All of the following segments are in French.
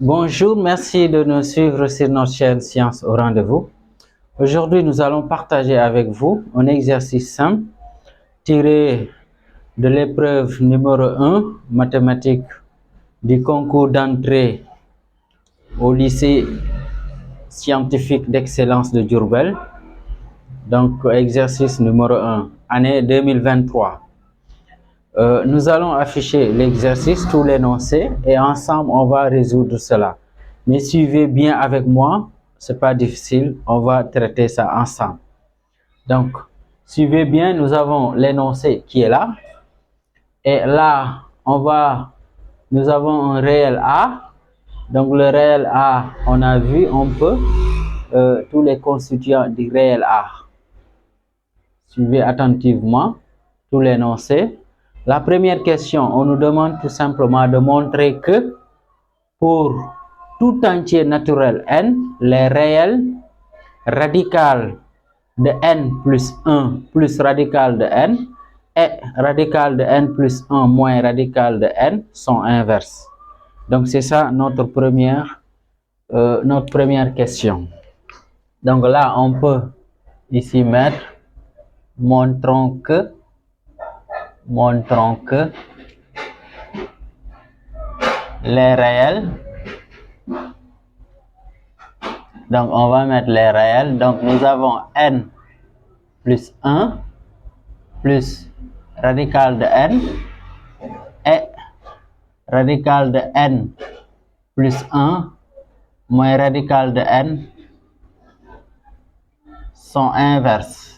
Bonjour, merci de nous suivre sur notre chaîne Science au rendez-vous. Aujourd'hui, nous allons partager avec vous un exercice simple tiré de l'épreuve numéro 1, mathématiques du concours d'entrée au lycée scientifique d'excellence de Diourbel. Donc, exercice numéro 1, année 2023. Nous allons afficher l'exercice, tout l'énoncé, et ensemble, on va résoudre cela. Mais suivez bien avec moi, c'est pas difficile, on va traiter ça ensemble. Donc, suivez bien, nous avons l'énoncé qui est là. Et là, nous avons un réel A. Donc, le réel A, on a vu un peu tous les constituants du réel A. Suivez attentivement tout l'énoncé. La première question, on nous demande tout simplement de montrer que pour tout entier naturel n, les réels radical de n plus 1 plus radical de n et radical de n plus 1 moins radical de n sont inverses. Donc c'est ça notre première question. Donc là, on peut ici mettre montrons que les réels, donc on va mettre les réels, donc nous avons n plus 1 plus radical de n et radical de n plus 1 moins radical de n sont inverses.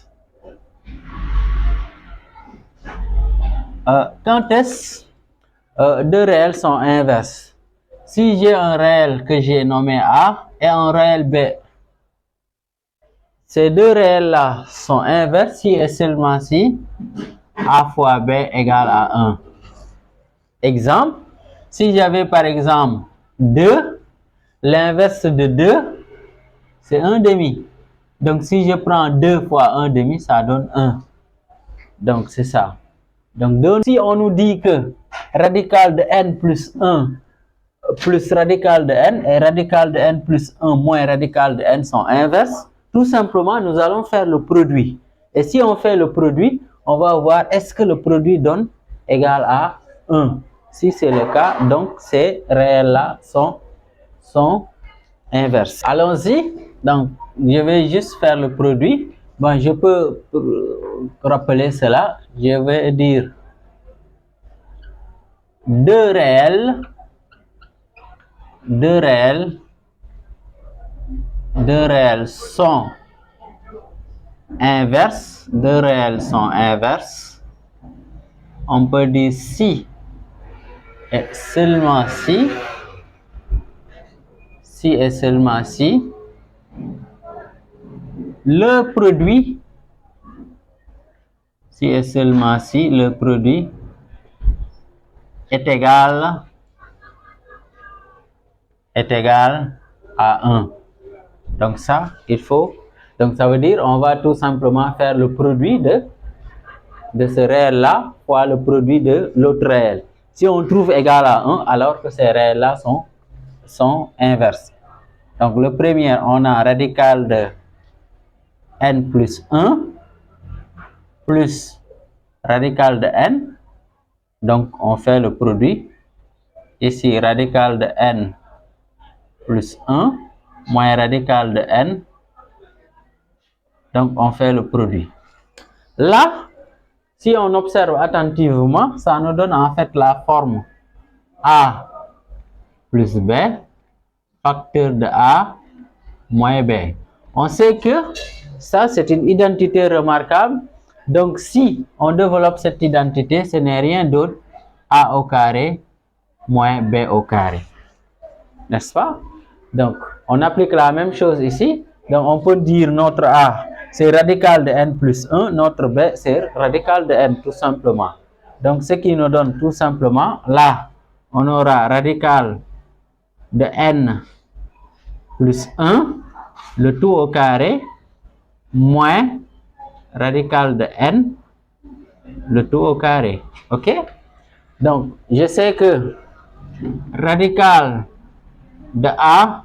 Quand est-ce deux réels sont inverses? Si j'ai un réel que j'ai nommé A et un réel B, ces deux réels-là sont inverses si et seulement si A fois B égale à 1. Exemple, si j'avais par exemple 2, l'inverse de 2, c'est 1 demi. Donc si je prends 2 fois 1 demi, ça donne 1. Donc c'est ça. Donc si on nous dit que radical de n plus 1 plus radical de n et radical de n plus 1 moins radical de n sont inverses, tout simplement nous allons faire le produit. Et si on fait le produit, on va voir est-ce que le produit donne égal à 1. Si c'est le cas, donc ces réels-là sont inverses. Allons-y. Donc je vais juste faire le produit. Bon, je peux rappeler cela. Je vais dire deux réels sont inverses. Deux réels sont inverses. On peut dire si et seulement si et seulement si le produit, si et seulement si le produit est égal à 1. Donc ça, donc ça veut dire on va tout simplement faire le produit de ce réel-là fois le produit de l'autre réel. Si on trouve égal à 1, alors que ces réels-là sont inverses. Donc le premier, on a radical de n plus 1 plus radical de n. Donc on fait le produit. Ici, radical de n plus 1 moins radical de n. Donc on fait le produit. Là, si on observe attentivement, ça nous donne en fait la forme A plus B, facteur de A moins B. On sait que ça, c'est une identité remarquable. Donc, si on développe cette identité, ce n'est rien d'autre A au carré moins B au carré. N'est-ce pas? Donc, on applique la même chose ici. Donc, on peut dire notre A, c'est radical de n plus 1. Notre B, c'est radical de n, tout simplement. Donc, ce qui nous donne tout simplement, là, on aura radical de n plus 1, le tout au carré, moins radical de n, le tout au carré. OK? Donc, je sais que radical de A,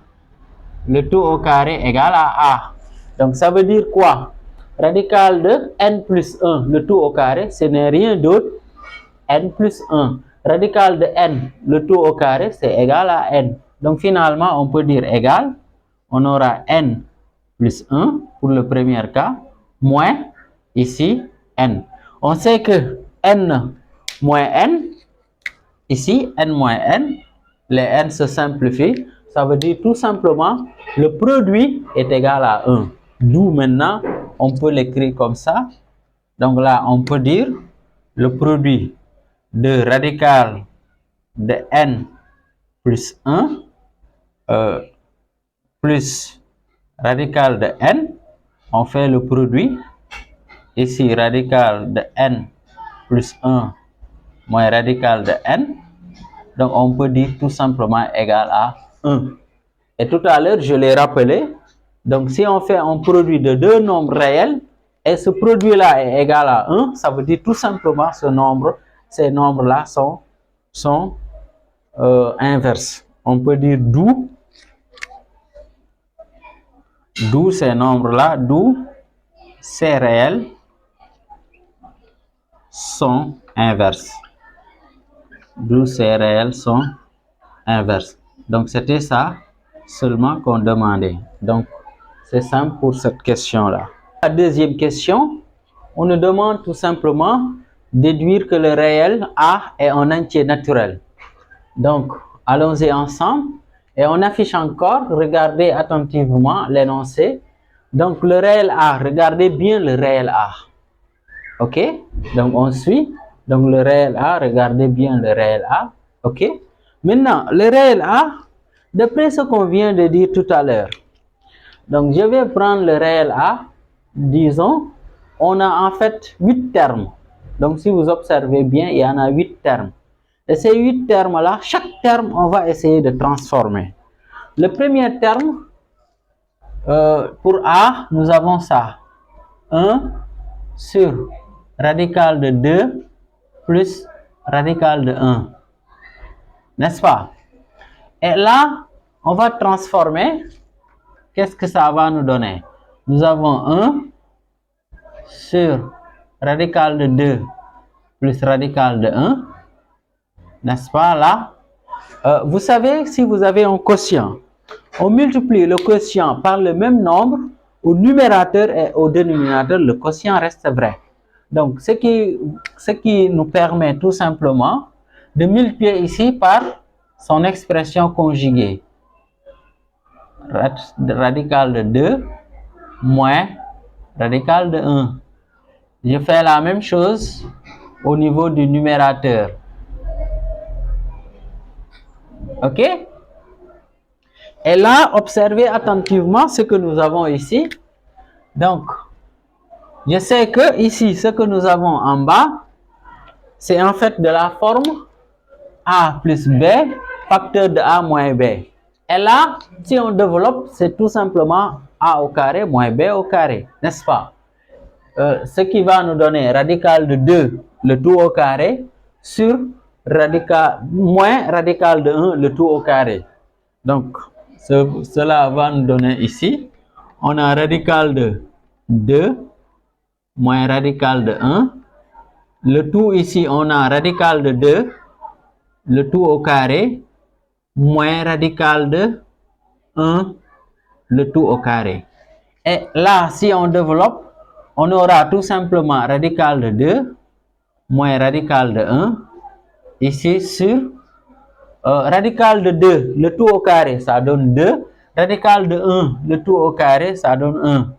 le tout au carré égale à A. Donc ça veut dire quoi? Radical de n plus 1, le tout au carré, ce n'est rien d'autre, n plus 1. Radical de n, le tout au carré, c'est égal à n. Donc finalement, on peut dire égal, on aura n plus 1 pour le premier cas, moins ici n. On sait que n moins n, ici n moins n, les n se simplifient, ça veut dire tout simplement le produit est égal à 1. D'où maintenant, on peut l'écrire comme ça. Donc là, on peut dire le produit de radical de n plus 1 plus radical de n, on fait le produit. Ici, radical de n plus 1 moins radical de n. Donc, on peut dire tout simplement égal à 1. Et tout à l'heure, je l'ai rappelé. Donc, si on fait un produit de deux nombres réels, et ce produit-là est égal à 1, ça veut dire tout simplement ces nombres-là sont inverses. On peut dire d'où ces nombres-là, d'où ces réels sont inverses. D'où ces réels sont inverses. Donc, c'était ça seulement qu'on demandait. Donc, c'est simple pour cette question-là. La deuxième question, on nous demande tout simplement de déduire que le réel A est un entier naturel. Donc, allons-y ensemble et on affiche encore, regardez attentivement l'énoncé. Donc, le réel A, regardez bien le réel A. Ok? Donc, on suit. Donc, le réel A, regardez bien le réel A. Ok? Maintenant, le réel A, d'après ce qu'on vient de dire tout à l'heure. Donc, je vais prendre le réel A. Disons, on a en fait 8 termes. Donc, si vous observez bien, il y en a 8 termes. Et ces 8 termes-là, chaque terme, on va essayer de transformer. Le premier terme, pour A, nous avons ça. 1 sur radical de 2 plus radical de 1. N'est-ce pas? Et là, on va transformer. Qu'est-ce que ça va nous donner? Nous avons 1 sur radical de 2 plus radical de 1. N'est-ce pas là? Vous savez, si vous avez un quotient, on multiplie le quotient par le même nombre, au numérateur et au dénominateur, le quotient reste vrai. Donc, ce qui nous permet tout simplement de multiplier ici par son expression conjuguée. Radical de 2 moins radical de 1. Je fais la même chose au niveau du numérateur. Ok? Et là, observez attentivement ce que nous avons ici. Donc, je sais que ici, ce que nous avons en bas, c'est en fait de la forme A plus B, facteur de A moins B. Et là, si on développe, c'est tout simplement A au carré moins B au carré, n'est-ce pas? Ce qui va nous donner radical de 2, le tout au carré, sur moins radical de 1, le tout au carré. Donc, cela va nous donner ici, on a radical de 2 moins radical de 1. Le tout ici, on a radical de 2, le tout au carré, moins radical de 1, le tout au carré. Et là, si on développe, on aura tout simplement radical de 2 moins radical de 1, ici sur radical de 2, le tout au carré, ça donne 2. Radical de 1, le tout au carré, ça donne 1.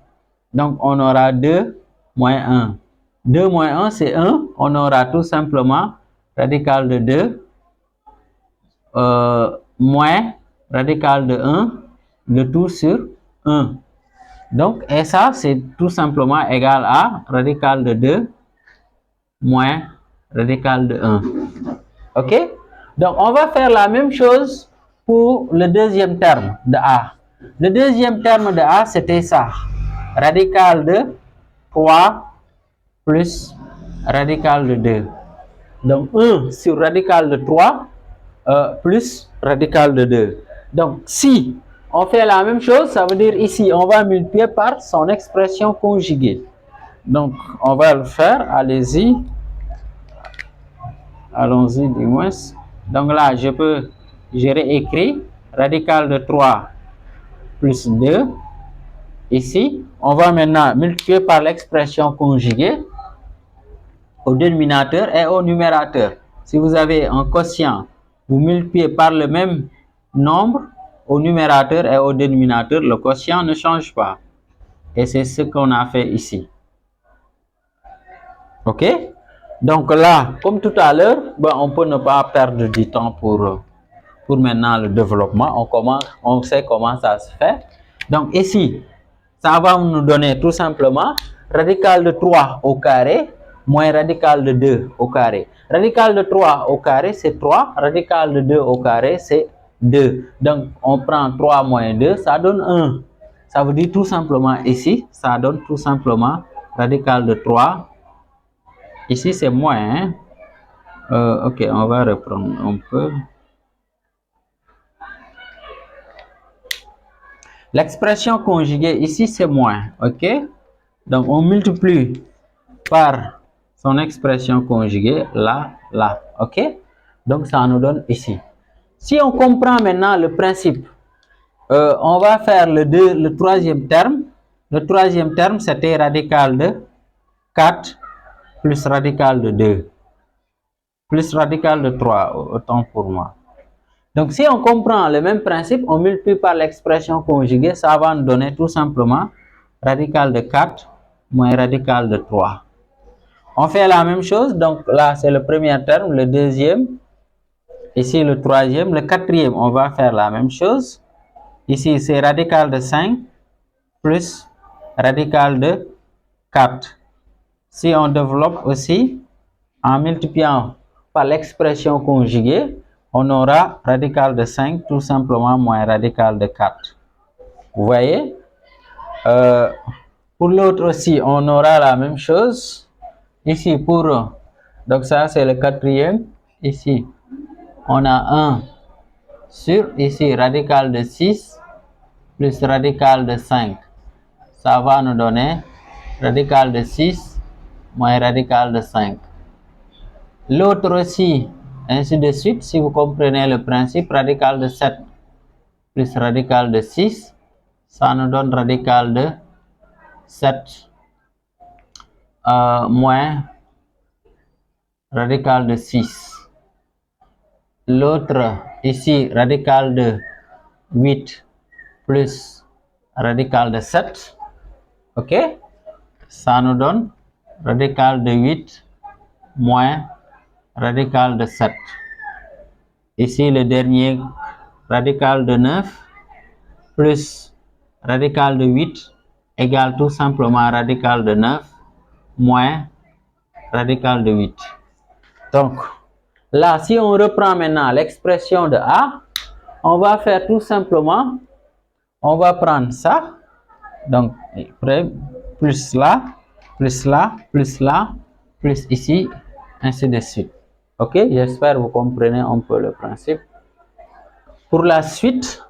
Donc, on aura 2 moins 1. 2 moins 1, c'est 1. On aura tout simplement radical de 2 moins radical de 1, le tout sur 1. Donc, et ça, c'est tout simplement égal à radical de 2 moins radical de 1. Ok? Donc, on va faire la même chose pour le deuxième terme de A. Le deuxième terme de A, c'était ça. Radical de 3 plus radical de 2. Donc, 1 sur radical de 3 plus radical de 2. Donc, si on fait la même chose, ça veut dire ici, on va multiplier par son expression conjuguée. Donc, on va le faire. Allez-y. Allons-y, du moins. Donc là, j'ai réécrit radical de 3 plus 2. Ici, on va maintenant multiplier par l'expression conjuguée au dénominateur et au numérateur. Si vous avez un quotient, vous multipliez par le même nombre au numérateur et au dénominateur, le quotient ne change pas. Et c'est ce qu'on a fait ici. OK? Donc là, comme tout à l'heure, on peut ne pas perdre du temps pour maintenant le développement. On sait comment ça se fait. Donc ici, ça va nous donner tout simplement radical de 3 au carré moins radical de 2 au carré. Radical de 3 au carré, c'est 3. Radical de 2 au carré, c'est 2. Donc, on prend 3 moins 2, ça donne 1. Ça veut dire tout simplement ici, ça donne tout simplement radical de 3. Ici, c'est moins. Ok, on va reprendre un peu. L'expression conjuguée ici, c'est moins. Ok? Donc, on multiplie par son expression conjuguée là, là. Ok? Donc, ça nous donne ici. Si on comprend maintenant le principe, on va faire le troisième terme. Le troisième terme, c'était radical de 4 plus radical de 2 plus radical de 3, autant pour moi. Donc, si on comprend le même principe, on multiplie par l'expression conjuguée, ça va nous donner tout simplement radical de 4 moins radical de 3. On fait la même chose, donc là, c'est le premier terme, le deuxième, ici le troisième, le quatrième, on va faire la même chose. Ici, c'est radical de 5 plus radical de 4. Si on développe aussi, en multipliant par l'expression conjuguée, on aura radical de 5 tout simplement moins radical de 4. Vous voyez? Pour l'autre aussi, on aura la même chose. Ici, donc ça c'est le quatrième. Ici, on a 1 sur, ici, radical de 6 plus radical de 5. Ça va nous donner radical de 6 moins radical de 5. L'autre aussi, ainsi de suite, si vous comprenez le principe, radical de 7 plus radical de 6, ça nous donne radical de 7 moins radical de 6. L'autre, ici, radical de 8 plus radical de 7. OK? Ça nous donne radical de 8 moins radical de 7. Ici, le dernier, radical de 9 plus radical de 8 égale tout simplement radical de 9 moins radical de 8. Donc, là, si on reprend maintenant l'expression de A, on va faire tout simplement, on va prendre ça, donc plus là, plus là, plus là, plus ici, ainsi de suite. Ok, j'espère que vous comprenez un peu le principe. Pour la suite,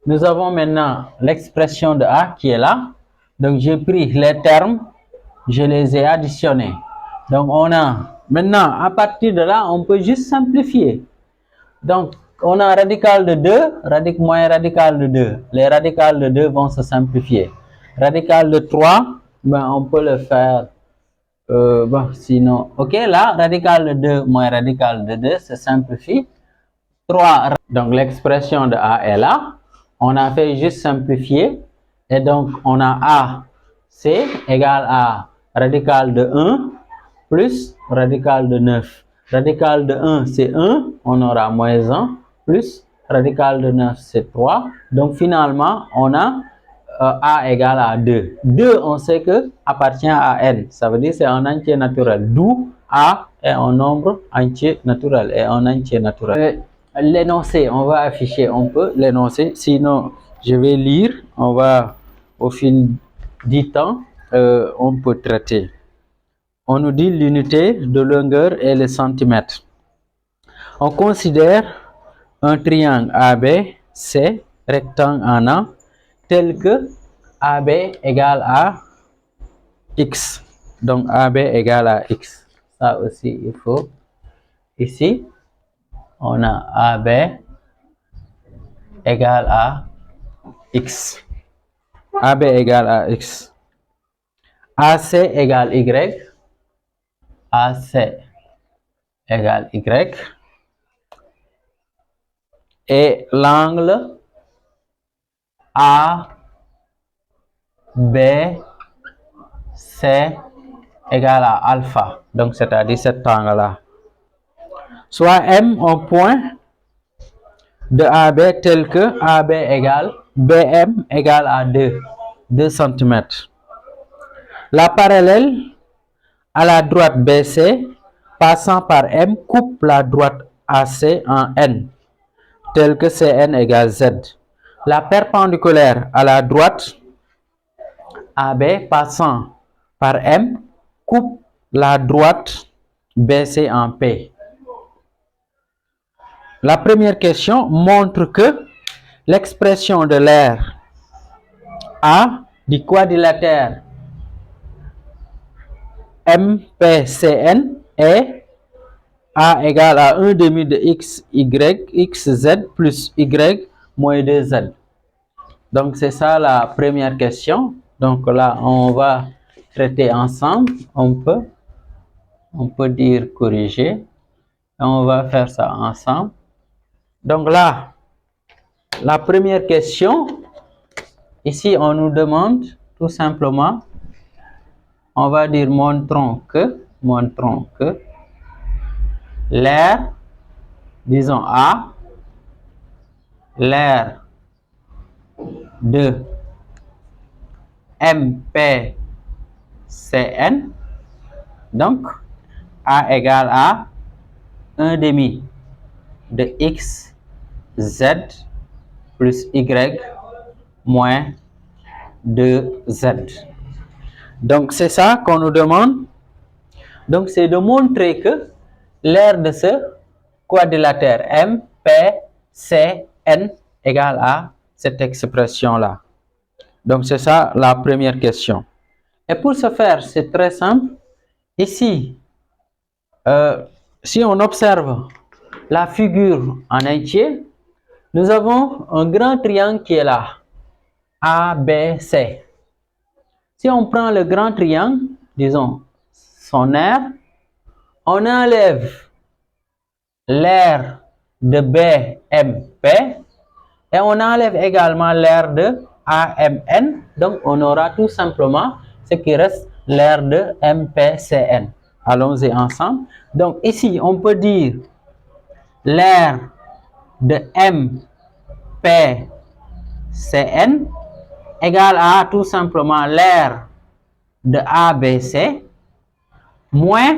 nous avons maintenant l'expression de A qui est là. Donc, j'ai pris les termes, je les ai additionnés. Donc, on a maintenant, à partir de là, on peut juste simplifier. Donc, on a radical de 2, moins radical de 2. Les radicales de 2 vont se simplifier. Radical de 3, on peut le faire. Sinon, ok, là, radical de 2 moins radical de 2 se simplifie. 3, donc l'expression de A est là. On a fait juste simplifier. Et donc, on a A, C égale à radical de 1 plus radical de 9. Radical de 1, c'est 1. On aura moins 1 plus radical de 9, c'est 3. Donc, finalement, on a A égale à 2. 2, on sait que appartient à N. Ça veut dire que c'est un entier naturel. D'où A est un nombre entier naturel. Et un entier naturel. L'énoncé, on va afficher un peu l'énoncé. Sinon, je vais lire. On va, au fil du temps, on peut traiter. On nous dit l'unité de longueur est le centimètre. On considère un triangle ABC rectangle en A tel que AB égale à X. Donc AB égale à X. Ça aussi, il faut. Ici, on a AB égale à X. AB égale à X. AC égale Y. AC égale Y. Et l'angle ABC égale à alpha. Donc, c'est-à-dire cet angle-là. Soit M un point de AB tel que AB égale BM égale à 2 cm. La parallèle à la droite BC passant par M coupe la droite AC en N tel que CN égale Z. La perpendiculaire à la droite AB passant par M coupe la droite BC en P. La première question montre que l'expression de l'aire A du quadrilatère MPCN est A égale à 1 demi de XZ plus Y moins 2Z. Donc, c'est ça la première question. Donc, là, on va traiter ensemble. On peut dire corriger. On va faire ça ensemble. Donc, là, la première question, ici, on nous demande tout simplement, on va dire montrons que l'aire, disons A, l'aire de MPCN, donc A égale à 1 demi de XZ plus Y moins 2Z. Donc, c'est ça qu'on nous demande. Donc, c'est de montrer que l'aire de ce quadrilatère MPCN égale à cette expression-là. Donc, c'est ça la première question. Et pour ce faire, c'est très simple. Ici, si on observe la figure en entier, nous avons un grand triangle qui est là, ABC. Si on prend le grand triangle, disons son aire, on enlève l'aire de BMP et on enlève également l'aire de AMN. Donc, on aura tout simplement ce qui reste, l'aire de MPCN. Allons-y ensemble. Donc, ici, on peut dire l'aire de MPCN égale à tout simplement l'aire de ABC moins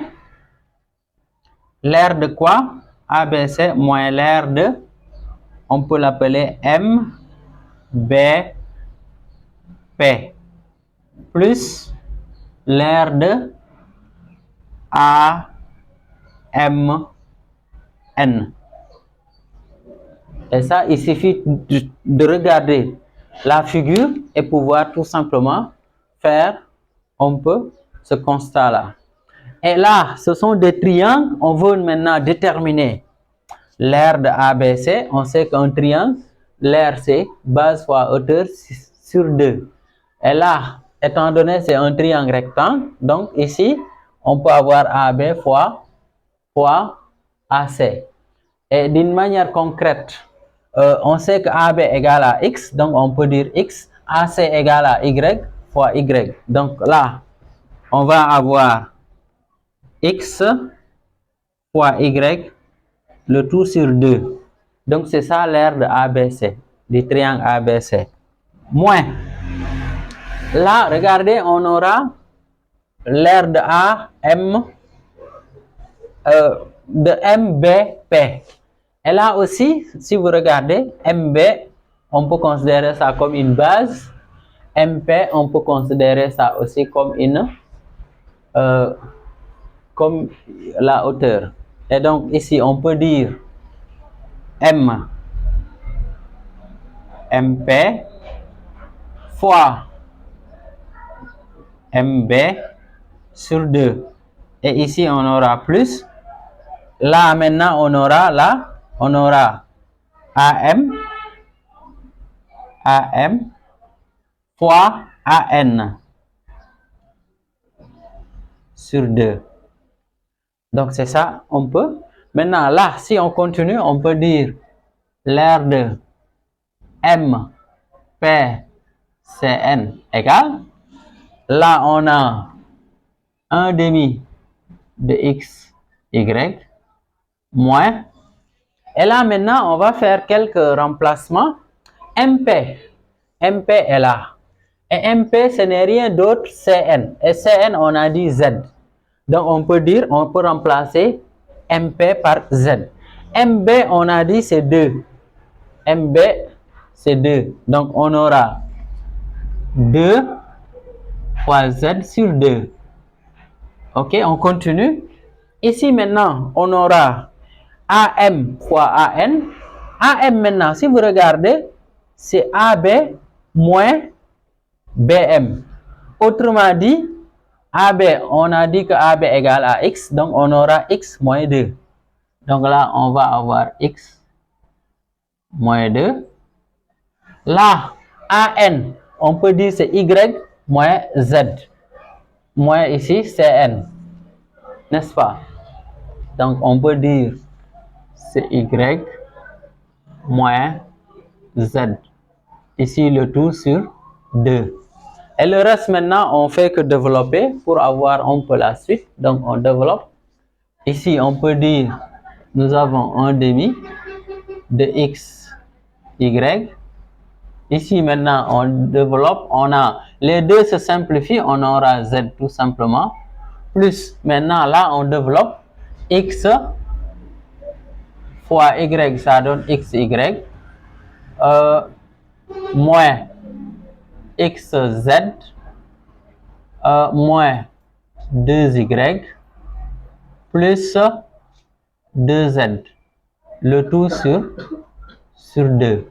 l'aire de quoi? ABC moins l'aire de, on peut l'appeler MBP plus l'aire de AMN. Et ça, il suffit de regarder la figure et pouvoir tout simplement faire un peu ce constat-là. Et là, ce sont des triangles. On veut maintenant déterminer l'aire de ABC. On sait qu'un triangle, l'aire c'est base fois hauteur sur 2. Et là, étant donné que c'est un triangle rectangle, donc ici, on peut avoir AB fois AC. Et d'une manière concrète, on sait que AB égale à X, donc on peut dire X. AC égale à Y fois Y. Donc là, on va avoir X fois Y, le tout sur 2. Donc, c'est ça l'aire de ABC, du triangle ABC. Moins. Là, regardez, on aura l'aire de de MBP. Et là aussi, si vous regardez, MB, on peut considérer ça comme une base. MP, on peut considérer ça aussi comme comme la hauteur. Et donc ici, on peut dire M MP fois MB sur 2. Et ici, on aura plus. Là, maintenant, on aura AM fois AN sur 2. Donc, c'est ça, on peut. Maintenant, là, si on continue, on peut dire l'air de M, P, CN égale. Là, on a 1 demi de X, Y, moins. Et là, maintenant, on va faire quelques remplacements. MP est là. Et MP, ce n'est rien d'autre, CN. Et CN, on a dit Z. Donc, on peut remplacer MP par Z. MB, on a dit c'est 2. MB, c'est 2. Donc, on aura 2 fois Z sur 2. Ok, on continue. Ici, maintenant, on aura AM fois AN. AM, maintenant, si vous regardez, c'est AB moins BM. Autrement dit, AB, on a dit que AB égale à X, donc on aura X moins 2. Donc là, on va avoir X moins 2. Là, AN, on peut dire c'est Y moins Z. Moins ici, CN. N'est-ce pas? Donc, on peut dire c'est Y moins Z. Ici, le tout sur 2. Et le reste, maintenant, on fait que développer pour avoir un peu la suite. Donc, on développe. Ici, on peut dire, nous avons 1 demi de X, Y. Ici, maintenant, on développe. On a les deux se simplifient. On aura Z tout simplement. Plus, maintenant, là, on développe X fois Y, ça donne XY. Moins XZ moins 2Y plus 2Z. Le tout sur 2.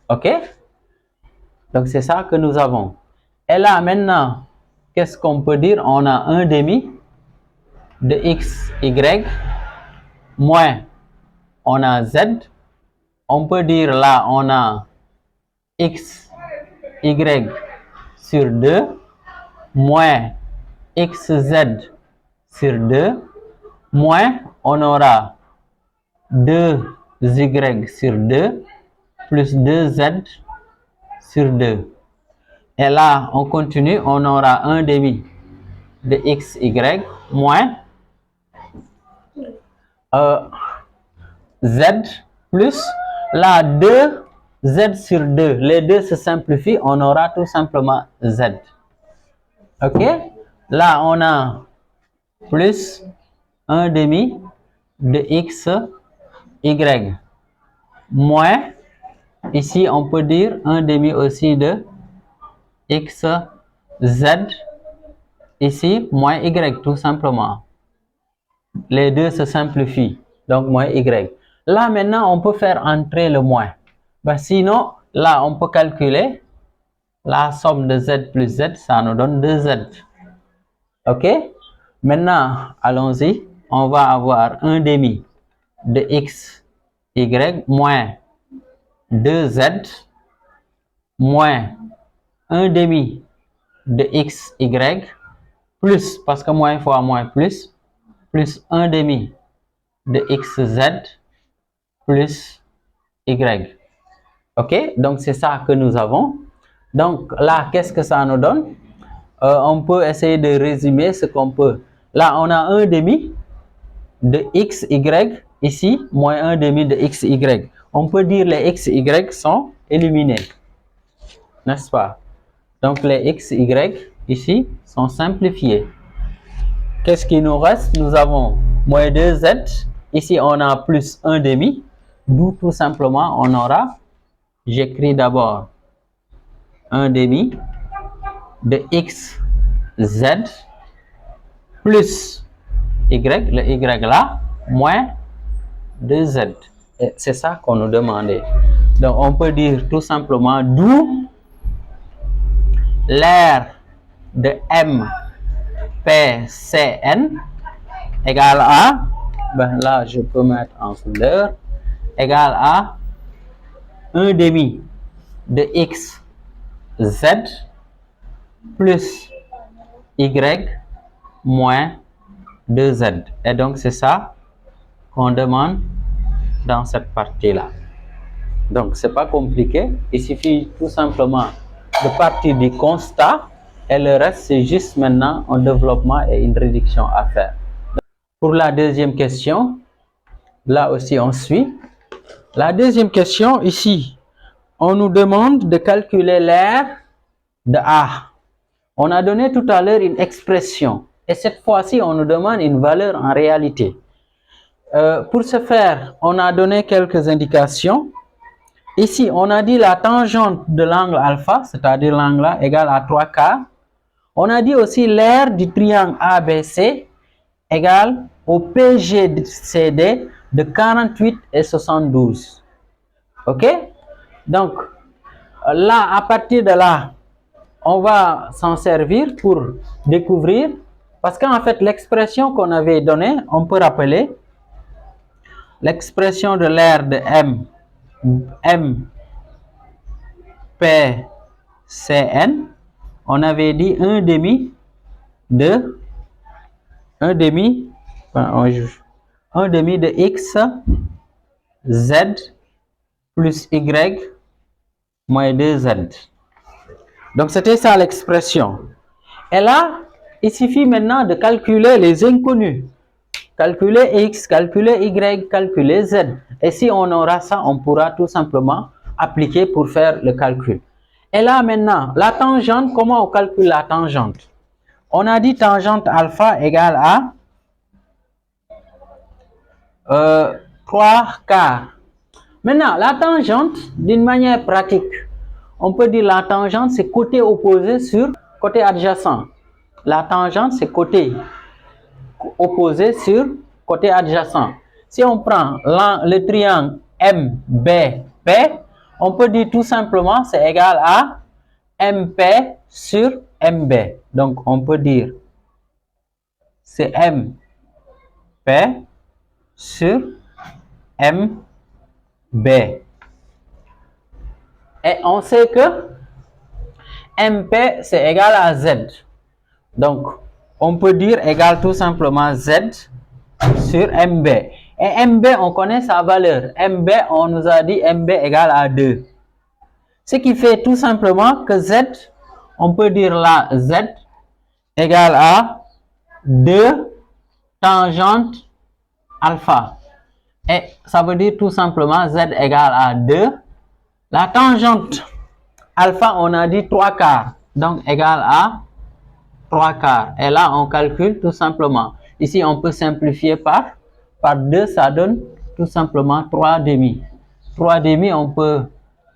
OK? Donc, c'est ça que nous avons. Et là, maintenant, qu'est-ce qu'on peut dire? On a 1 demi de XY moins on a Z. On peut dire là, on a X, Y sur 2 moins XZ sur 2 moins on aura 2Y sur 2 plus 2Z sur 2. Et là, on continue, on aura 1 demi de XY moins Z plus là 2Z sur 2. Les deux se simplifient, on aura tout simplement Z. OK? Là, on a plus 1 demi de XY moins, ici on peut dire 1 demi aussi de XZ, ici moins Y tout simplement. Les deux se simplifient, donc moins Y. Là maintenant on peut faire entrer le moins. Ben, sinon, là on peut calculer la somme de Z plus Z, ça nous donne 2Z. OK? Maintenant, allons-y. On va avoir 1 demi de XY moins 2Z moins 1 demi de XY plus, parce que moins fois moins plus 1 demi de XZ plus Y. OK? Donc, c'est ça que nous avons. Donc, là, qu'est-ce que ça nous donne? On peut essayer de résumer ce qu'on peut. Là, on a 1 demi de XY ici, moins 1 demi de XY. On peut dire les XY sont éliminés. N'est-ce pas? Donc, les XY ici sont simplifiés. Qu'est-ce qui nous reste? Nous avons moins 2Z. Ici, on a plus 1 demi. D'où tout simplement, on aura, j'écris d'abord 1 demi de XZ plus Y, le Y là, moins 2Z. C'est ça qu'on nous demandait. Donc, on peut dire tout simplement d'où l'aire de MPCN égale à, ben là, je peux mettre en couleur, égale à 1 demi de x z plus y moins 2z. Et donc, c'est ça qu'on demande dans cette partie-là. Donc, c'est pas compliqué. Il suffit tout simplement de partir du constat et le reste, c'est juste maintenant un développement et une réduction à faire. Pour la deuxième question, là aussi, on suit. La deuxième question, ici, on nous demande de calculer l'aire de A. On a donné tout à l'heure une expression. Et cette fois-ci, on nous demande une valeur en réalité. Pour ce faire, on a donné quelques indications. Ici, on a dit la tangente de l'angle alpha, c'est-à-dire l'angle là, égale à 3 quarts. On a dit aussi l'aire du triangle ABC égale au PGCD de 48 et 72. OK? Donc, là, à partir de là, on va s'en servir pour découvrir, parce qu'en fait, l'expression qu'on avait donnée, on peut rappeler l'expression de l'aire de MPCN, on avait dit 1 demi de 1 demi de x z plus y moins 2z. Donc, c'était ça l'expression. Et là, il suffit maintenant de calculer les inconnus. Calculer x, calculer y, calculer z. Et si on aura ça, on pourra tout simplement appliquer pour faire le calcul. Et là, maintenant, la tangente, comment on calcule la tangente? On a dit tangente alpha égale à 3 quarts. Maintenant, la tangente, d'une manière pratique, on peut dire la tangente, c'est côté opposé sur côté adjacent. La tangente, c'est côté opposé sur côté adjacent. Si on prend le triangle MBP, on peut dire tout simplement c'est égal à MP sur MB. Donc, on peut dire c'est MP sur MB. Et on sait que MP c'est égal à Z. Donc, on peut dire égal tout simplement Z sur MB. Et MB, on connaît sa valeur. MB, on nous a dit MB égale à 2. Ce qui fait tout simplement que Z, on peut dire là Z égale à 2 tangente alpha. Et ça veut dire tout simplement Z égale à 2. La tangente alpha, on a dit 3 quarts. Donc, égale à 3 quarts. Et là, on calcule tout simplement. Ici, on peut simplifier par 2, ça donne tout simplement 3 demi. 3 demi, on peut,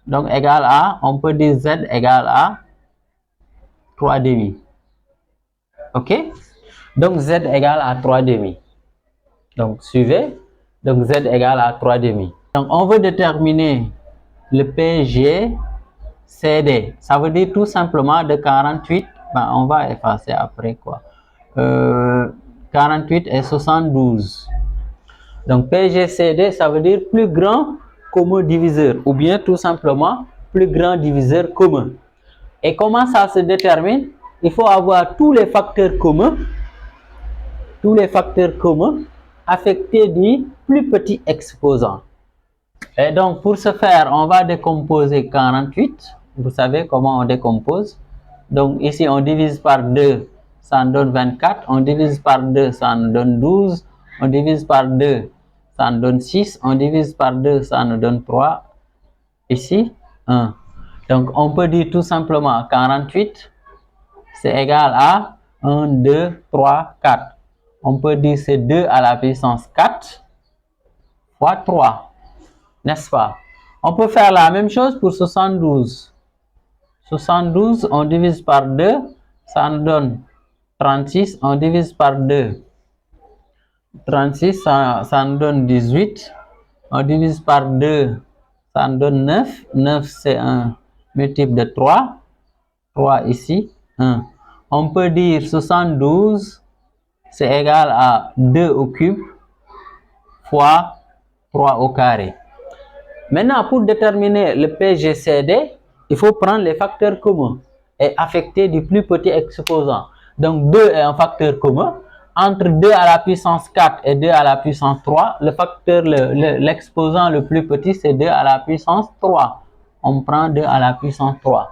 donc égal à, on peut dire Z égale à 3 demi. OK? Donc, Z égale à 3 demi. Donc, suivez. Donc, Z égale à 3 demi. Donc, on veut déterminer le PGCD. Ça veut dire tout simplement de 48. Ben, on va effacer après quoi. 48 et 72. Donc, PGCD, ça veut dire plus grand commun diviseur. Ou bien tout simplement plus grand diviseur commun. Et comment ça se détermine? Il faut avoir tous les facteurs communs. Tous les facteurs communs affectés du plus petit exposant. Et donc, pour ce faire, on va décomposer 48. Vous savez comment on décompose. Donc, ici, on divise par 2, ça nous donne 24. On divise par 2, ça nous donne 12. On divise par 2, ça nous donne 6. On divise par 2, ça nous donne 3. Ici, 1. Donc, on peut dire tout simplement 48, c'est égal à 1, 2, 3, 4. On peut dire c'est 2 à la puissance 4 fois 3. N'est-ce pas? On peut faire la même chose pour 72. 72, on divise par 2, ça nous donne 36. On divise par 2. 36, ça nous donne 18. On divise par 2, Ça nous donne 9. 9, c'est un multiple de 3. 3 ici, 1. On peut dire 72, c'est égal à 2 au cube fois 3 au carré. Maintenant, pour déterminer le PGCD, il faut prendre les facteurs communs et affecter du plus petit exposant. Donc, 2 est un facteur commun. Entre 2 à la puissance 4 et 2 à la puissance 3, l'exposant le plus petit, c'est 2 à la puissance 3. On prend 2 à la puissance 3.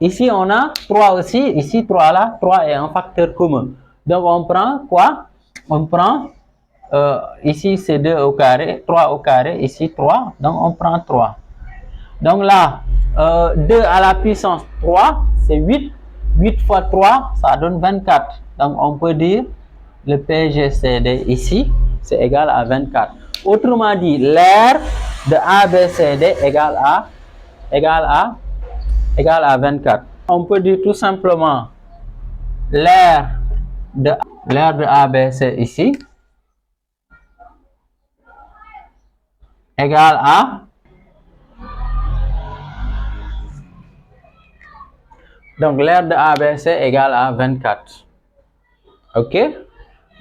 Ici, on a 3 aussi. Ici, 3 là. 3 est un facteur commun. Donc, on prend quoi? On prend, ici, c'est 2 au carré. 3 au carré. Ici, 3. Donc, on prend 3. Donc là, 2 à la puissance 3, c'est 8. 8 fois 3, ça donne 24. Donc, on peut dire le PGCD ici, c'est égal à 24. Autrement dit, l'aire de ABCD égale à 24. On peut dire tout simplement l'aire de ABC ici égale à, donc l'aire de ABC égale à 24. Ok?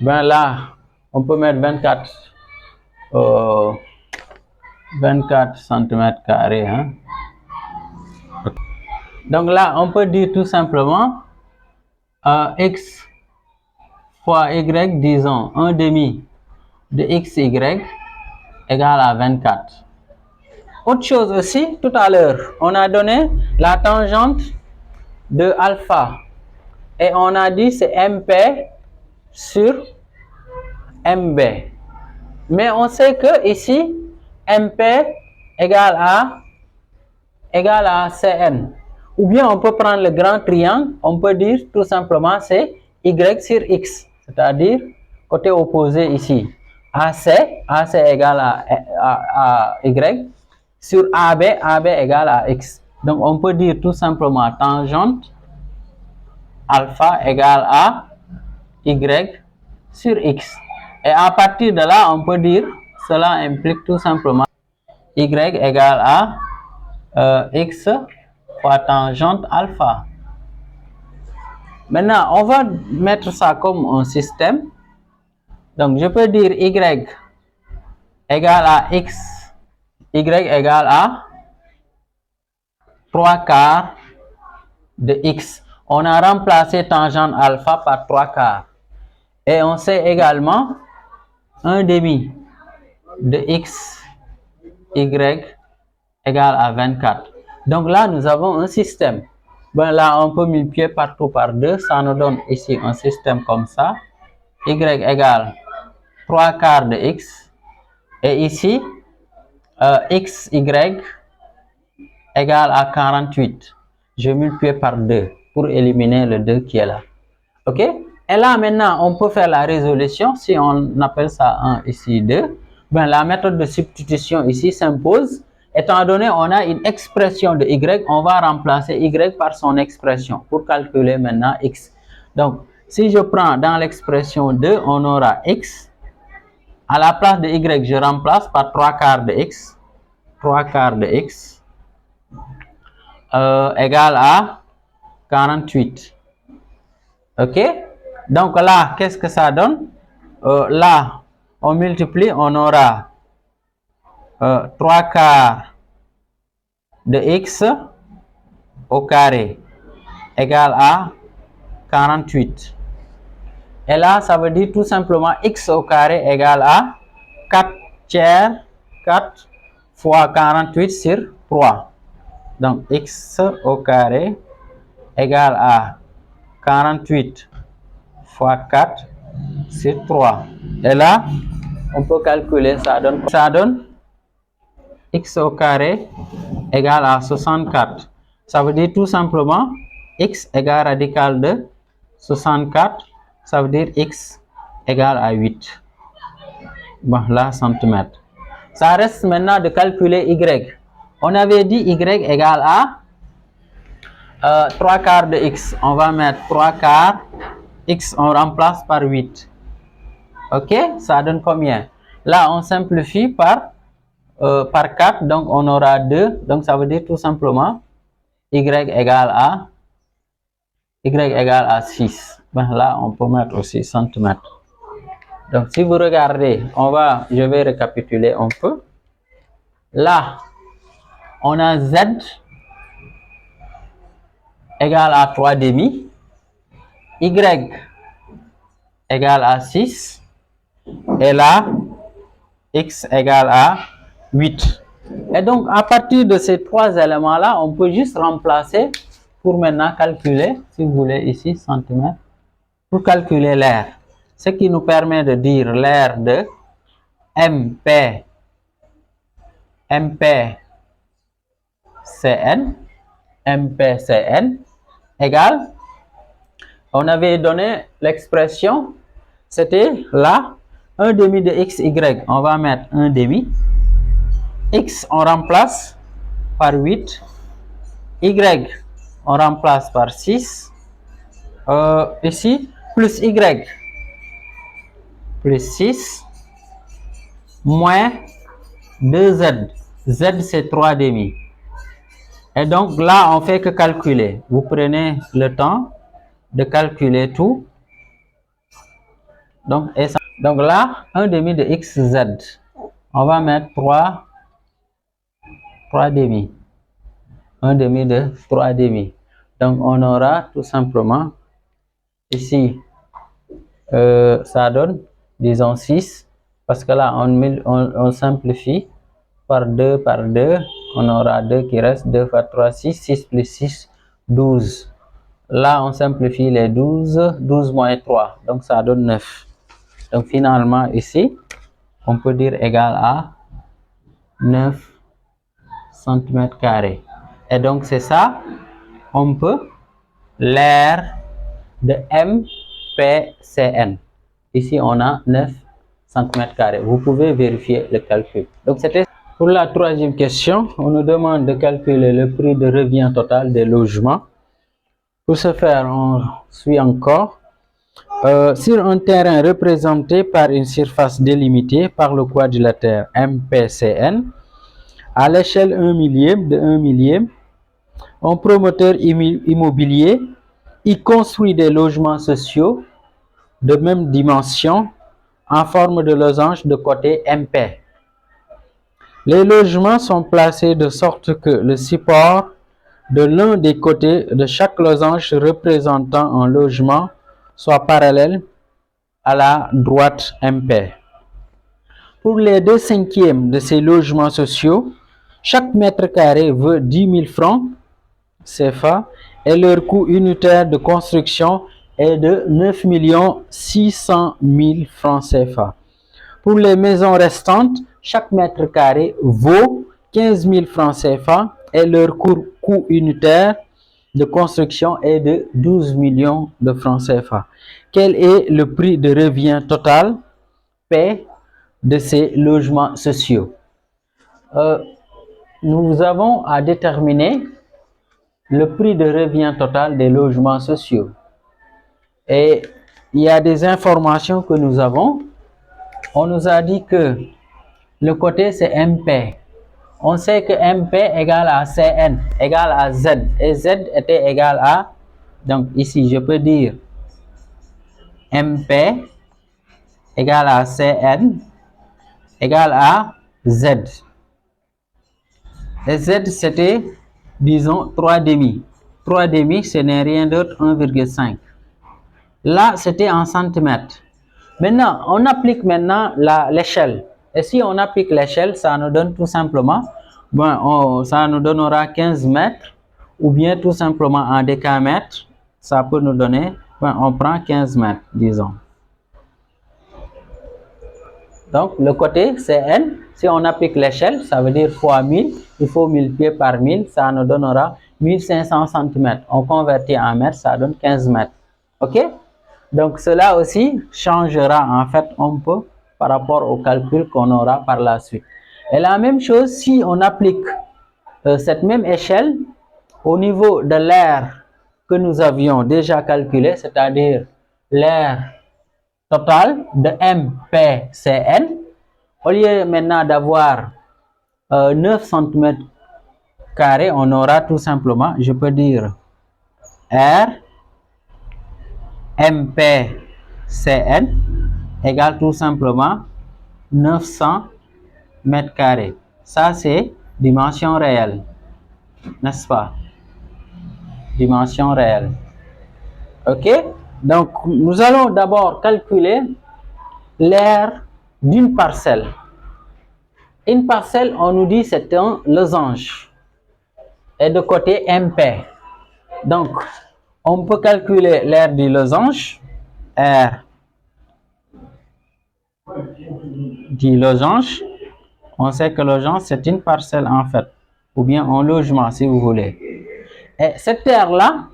Ben là, on peut mettre 24 cm². Hein? Donc là, on peut dire tout simplement x fois y, disons 1 demi de xy égale à 24. Autre chose aussi, tout à l'heure, on a donné la tangente de alpha et on a dit c'est MP sur MB. Mais on sait que ici, MP égale à Cn. Ou bien on peut prendre le grand triangle, on peut dire tout simplement c'est Y sur X, c'est-à-dire côté opposé ici. AC égale à Y, sur AB égale à X. Donc on peut dire tout simplement tangente alpha égale à Y sur X. Et à partir de là, on peut dire, cela implique tout simplement Y égale à X fois tangente alpha. Maintenant, on va mettre ça comme un système. Donc, je peux dire Y égale à X, Y égale à 3 quarts de X. On a remplacé tangente alpha par 3 quarts. Et on sait également 1 demi de X, Y égale à 24. Donc là, nous avons un système. Ben là, on peut multiplier partout par 2. Ça nous donne ici un système comme ça. Y égale 3 quarts de X. Et ici, XY égale à 48. Je multiplie par 2 pour éliminer le 2 qui est là. OK? Et là, maintenant, on peut faire la résolution. Si on appelle ça 1, ici 2, ben, la méthode de substitution ici s'impose. Étant donné on a une expression de y, on va remplacer y par son expression pour calculer maintenant x. Donc, si je prends dans l'expression 2, on aura x. À la place de y, je remplace par 3 quarts de x. 3 quarts de x égale à 48. OK? Donc là, qu'est-ce que ça donne? Là, on multiplie, on aura 3 quarts de x au carré égale à 48. Et là, ça veut dire tout simplement x au carré égale à 4 tiers, 4 fois 48 sur 3. Donc, x au carré égale à 48 fois 4 sur 3. Et là, on peut calculer, ça donne x au carré égale à 64. Ça veut dire tout simplement x égale radical de 64. Ça veut dire x égale à 8. Bon, là, centimètres. Ça reste maintenant de calculer y. On avait dit y égale à 3 quarts de x. On va mettre 3 quarts. X, on remplace par 8. OK? Ça donne combien? Là, on simplifie par par 4, donc on aura 2. Donc ça veut dire tout simplement y égale à 6. Ben, là, on peut mettre aussi centimètres. Donc si vous regardez, je vais récapituler un peu. Là, on a Z égale à 3 demi, Y égale à 6, et là, X égale à 8. Et donc, à partir de ces trois éléments-là, on peut juste remplacer pour maintenant calculer, si vous voulez, ici, centimètres, pour calculer l'air. Ce qui nous permet de dire l'air de MP CN égale, on avait donné l'expression, c'était là, 1 demi de XY, on va mettre 1 demi, X on remplace par 8, Y on remplace par 6, ici, plus Y, plus 6, moins 2Z, Z c'est 3 demi. Et donc là, on fait que calculer. Vous prenez le temps de calculer tout. Donc là, 1 demi de XZ. On va mettre 3 demi. 1 demi de 3 demi. Donc on aura tout simplement ici, ça donne, disons 6. Parce que là, on simplifie par 2, on aura 2 qui reste, 2 fois 3, 6, 6 plus 6, 12. Là, on simplifie les 12, 12 moins 3, donc ça donne 9. Donc finalement, ici, on peut dire égal à 9 cm². Et donc c'est ça, on peut l'air de MPCN. Ici, on a 9 cm². Vous pouvez vérifier le calcul. Donc c'était pour la troisième question. On nous demande de calculer le prix de revient total des logements. Pour ce faire, on suit encore. Sur un terrain représenté par une surface délimitée par le quadrilatère MPCN, à l'échelle 1 millième de 1 millième, un promoteur immobilier y construit des logements sociaux de même dimension en forme de losange de côté MP. Les logements sont placés de sorte que le support de l'un des côtés de chaque losange représentant un logement soit parallèle à la droite MP. Pour les 2/5 de ces logements sociaux, chaque mètre carré vaut 10 000 francs CFA et leur coût unitaire de construction est de 9 600 000 francs CFA. Pour les maisons restantes, chaque mètre carré vaut 15 000 francs CFA et leur coût unitaire de construction est de 12 millions de francs CFA. Quel est le prix de revient total P de ces logements sociaux? Nous avons à déterminer le prix de revient total des logements sociaux. Et il y a des informations que nous avons. On nous a dit que le côté c'est MP. On sait que MP égale à CN égale à Z. Et Z était égal à, donc ici je peux dire MP égale à CN égale à Z. Et Z c'était, disons, 3 demi. 3 demi, ce n'est rien d'autre, 1,5. Là, c'était en centimètres. Maintenant, on applique maintenant l'échelle. Et si on applique l'échelle, ça nous donne tout simplement, ça nous donnera 15 mètres, ou bien tout simplement en décamètres, ça peut nous donner, on prend 15 mètres, disons. Donc, le côté CN, si on applique l'échelle, ça veut dire fois 1000, il faut 1000 pieds par 1000, ça nous donnera 1500 cm. On convertit en mètres, ça donne 15 mètres. OK? Donc, cela aussi changera en fait un peu par rapport au calcul qu'on aura par la suite. Et la même chose, si on applique cette même échelle au niveau de l'air que nous avions déjà calculé, c'est-à-dire l'air total de MPCN, au lieu maintenant d'avoir 9 cm carrés, on aura tout simplement, je peux dire R MPCN égale tout simplement 900 mètres carrés. Ça, c'est dimension réelle, n'est-ce pas? Dimension réelle. OK? Donc, nous allons d'abord calculer l'aire d'une parcelle. Une parcelle, on nous dit c'est un losange. Et de côté MP. Donc, on peut calculer l'aire du losange. R du losange. On sait que losange, c'est une parcelle en fait. Ou bien un logement, si vous voulez. Et cette aire-là,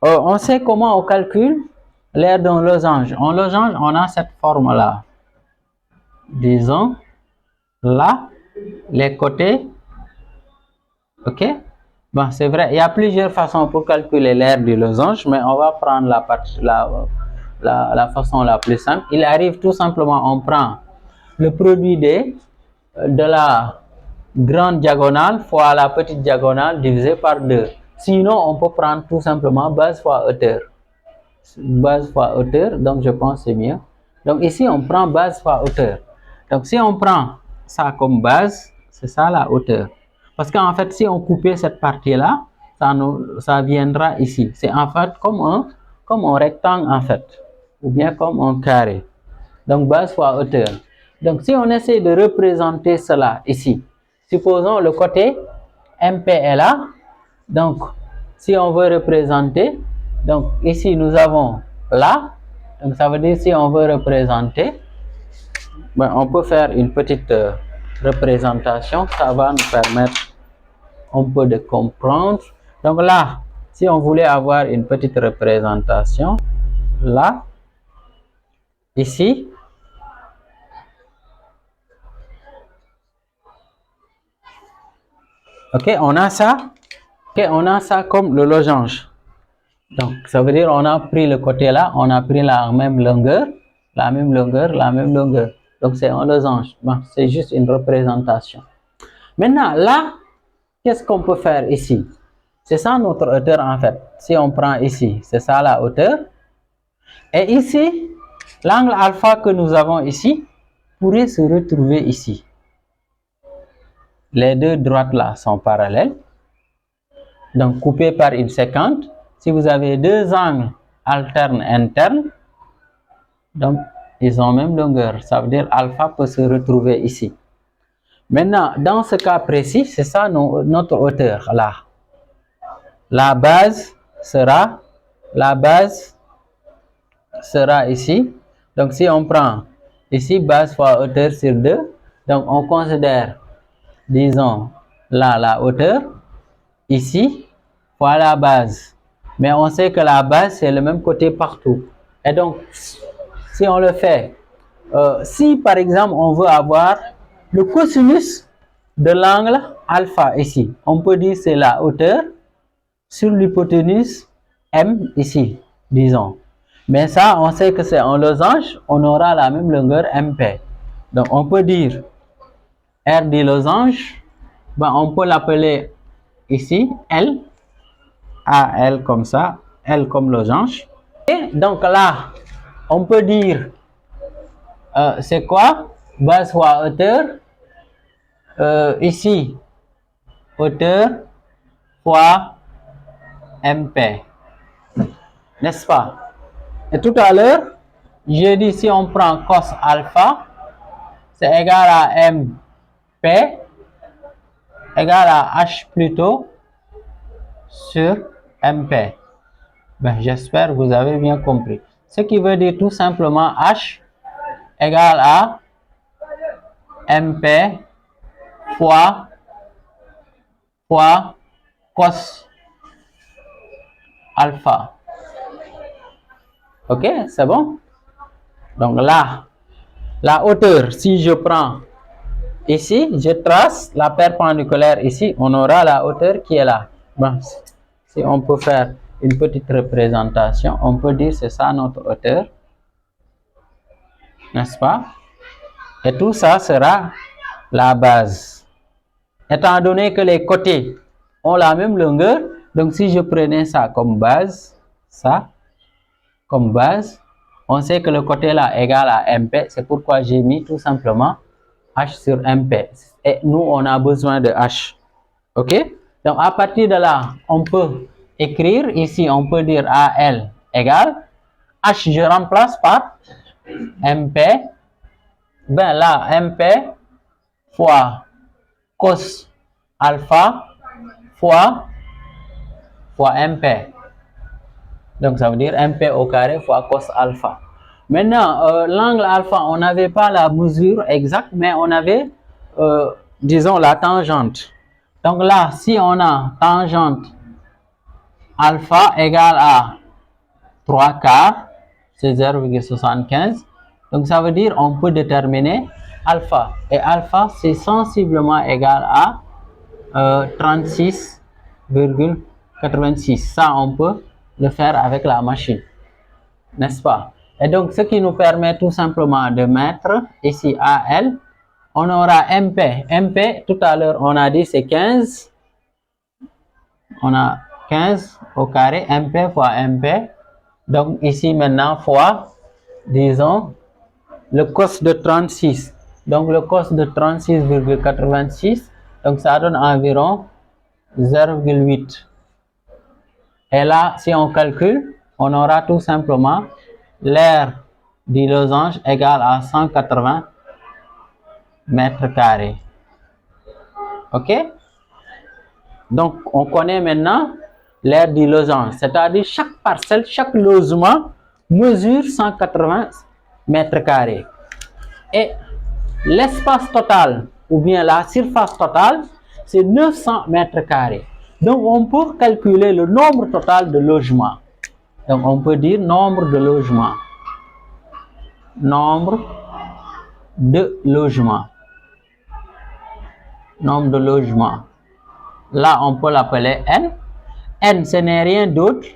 on sait comment on calcule l'aire d'un losange. En losange, on a cette forme-là. Disons, là, les côtés. OK? Bon, c'est vrai, il y a plusieurs façons pour calculer l'aire du losange, mais on va prendre la façon la plus simple. Il arrive tout simplement, on prend le produit de la grande diagonale fois la petite diagonale divisé par 2. Sinon, on peut prendre tout simplement base fois hauteur. Base fois hauteur, donc je pense que c'est mieux. Donc ici, on prend base fois hauteur. Donc si on prend ça comme base, c'est ça la hauteur. Parce qu'en fait, si on coupait cette partie-là, ça viendra ici. C'est en fait comme un rectangle en fait, ou bien comme un carré. Donc base fois hauteur. Donc si on essaie de représenter cela ici, supposons le côté MP est là. Donc si on veut représenter, donc ici nous avons là. Donc ça veut dire si on veut représenter, ben, on peut faire une petite représentation. Ça va nous permettre un peu de comprendre. Donc là, si on voulait avoir une petite représentation, là, ici, ok, on a ça. Ok, on a ça comme le losange. Donc, ça veut dire on a pris le côté là, on a pris la même longueur, la même longueur, la même longueur. Donc, c'est un losange. Bon, c'est juste une représentation. Maintenant, là, qu'est-ce qu'on peut faire ici? C'est ça notre hauteur en fait. Si on prend ici, c'est ça la hauteur. Et ici, l'angle alpha que nous avons ici pourrait se retrouver ici. Les deux droites là sont parallèles. Donc, coupées par une séquente. Si vous avez deux angles alternes internes, donc ils ont même longueur. Ça veut dire alpha peut se retrouver ici. Maintenant, dans ce cas précis, c'est ça notre hauteur là. La base sera ici. Donc, si on prend ici base fois hauteur sur 2, donc on considère, disons, là la hauteur, ici, fois la base. Mais on sait que la base, c'est le même côté partout. Et donc, si on le fait, si par exemple, on veut avoir le cosinus de l'angle alpha ici, on peut dire c'est la hauteur sur l'hypoténuse M ici, disons. Mais ça, on sait que c'est un losange, on aura la même longueur MP. Donc, on peut dire R du losange, ben, on peut l'appeler ici L, AL comme ça, L comme losange. Et donc là, on peut dire, c'est quoi? Base fois hauteur, ici, hauteur fois MP. N'est-ce pas? Et tout à l'heure, j'ai dit si on prend cos alpha, c'est égal à MP égal à H plutôt sur MP. Ben, j'espère que vous avez bien compris. Ce qui veut dire tout simplement H égale à MP fois cos alpha. Ok, c'est bon? Donc là, la hauteur, si je prends ici, je trace la perpendiculaire ici, on aura la hauteur qui est là. Bon, si on peut faire une petite représentation, on peut dire c'est ça notre hauteur, n'est-ce pas? Et tout ça sera la base. étant donné que les côtés ont la même longueur, donc si je prenais ça comme base, on sait que le côté là égale à MP, c'est pourquoi j'ai mis tout simplement H sur MP. Et nous, on a besoin de H. Ok? Donc, à partir de là, on peut écrire ici, on peut dire AL égale H, je remplace par MP. Ben là, MP fois cos alpha fois MP. Donc, ça veut dire MP au carré fois cos alpha. Maintenant, l'angle alpha, on n'avait pas la mesure exacte, mais on avait, disons, la tangente. Donc là, si on a tangente alpha égale à 3 quarts, c'est 0,75. Donc ça veut dire on peut déterminer alpha. Et alpha, c'est sensiblement égal à 36,86. Ça, on peut le faire avec la machine, n'est-ce pas? Et donc, ce qui nous permet tout simplement de mettre ici AL, on aura MP. MP, tout à l'heure, on a dit c'est 15. On a 15 au carré, MP fois MP. Donc, ici maintenant, fois, disons, le cos de 36. Donc, le cos de 36,86. Donc, ça donne environ 0,8. Et là, si on calcule, on aura tout simplement l'aire du losange égale à 180 mètres carrés. OK? Donc, on connaît maintenant l'aire du losange, c'est-à-dire chaque parcelle, chaque logement mesure 180 mètres carrés. Et l'espace total, ou bien la surface totale, c'est 900 mètres carrés. Donc, on peut calculer le nombre total de logements. Donc, on peut dire nombre de logements. Nombre de logements. Nombre de logements. Là, on peut l'appeler N. N, ce n'est rien d'autre.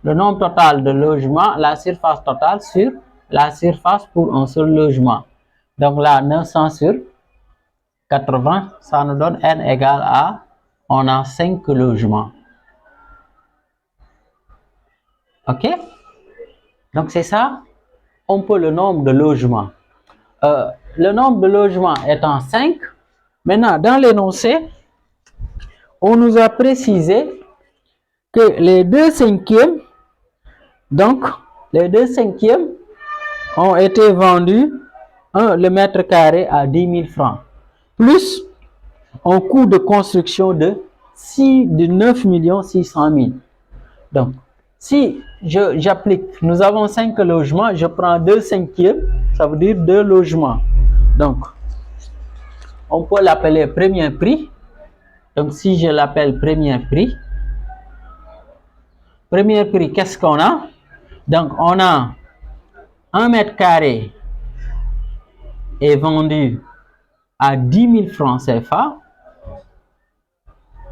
Le nombre total de logements, la surface totale sur la surface pour un seul logement. Donc là, 900 sur 80, ça nous donne N égale à, on a 5 logements. OK? Donc c'est ça, on peut le nombre de logements. Le nombre de logements étant 5, maintenant dans l'énoncé, on nous a précisé que les 2/5, donc les 2/5 ont été vendus le mètre carré à 10 000 francs, plus un coût de construction de 9 600 000. Donc, si j'applique, nous avons 5 logements, je prends 2/5, ça veut dire 2 logements. Donc, on peut l'appeler premier prix. Donc, si je l'appelle premier prix, qu'est-ce qu'on a? Donc, on a 1 mètre carré est vendu à 10 000 francs CFA,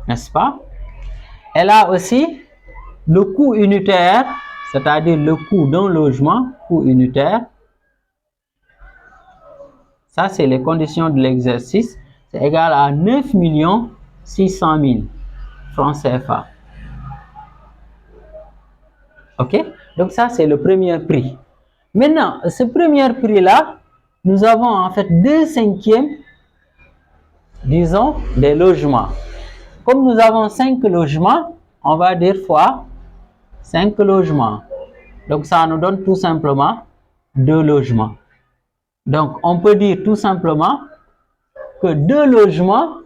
n'est-ce pas? Et là aussi, le coût unitaire, c'est-à-dire le coût d'un logement, coût unitaire, ça c'est les conditions de l'exercice, c'est égal à 9 600 000 francs CFA. OK? Donc ça c'est le premier prix. Maintenant, ce premier prix-là, nous avons en fait 2/5, disons, des logements. Comme nous avons 5 logements, on va dire fois 5 logements. Donc ça nous donne tout simplement 2 logements. Donc on peut dire tout simplement que 2 logements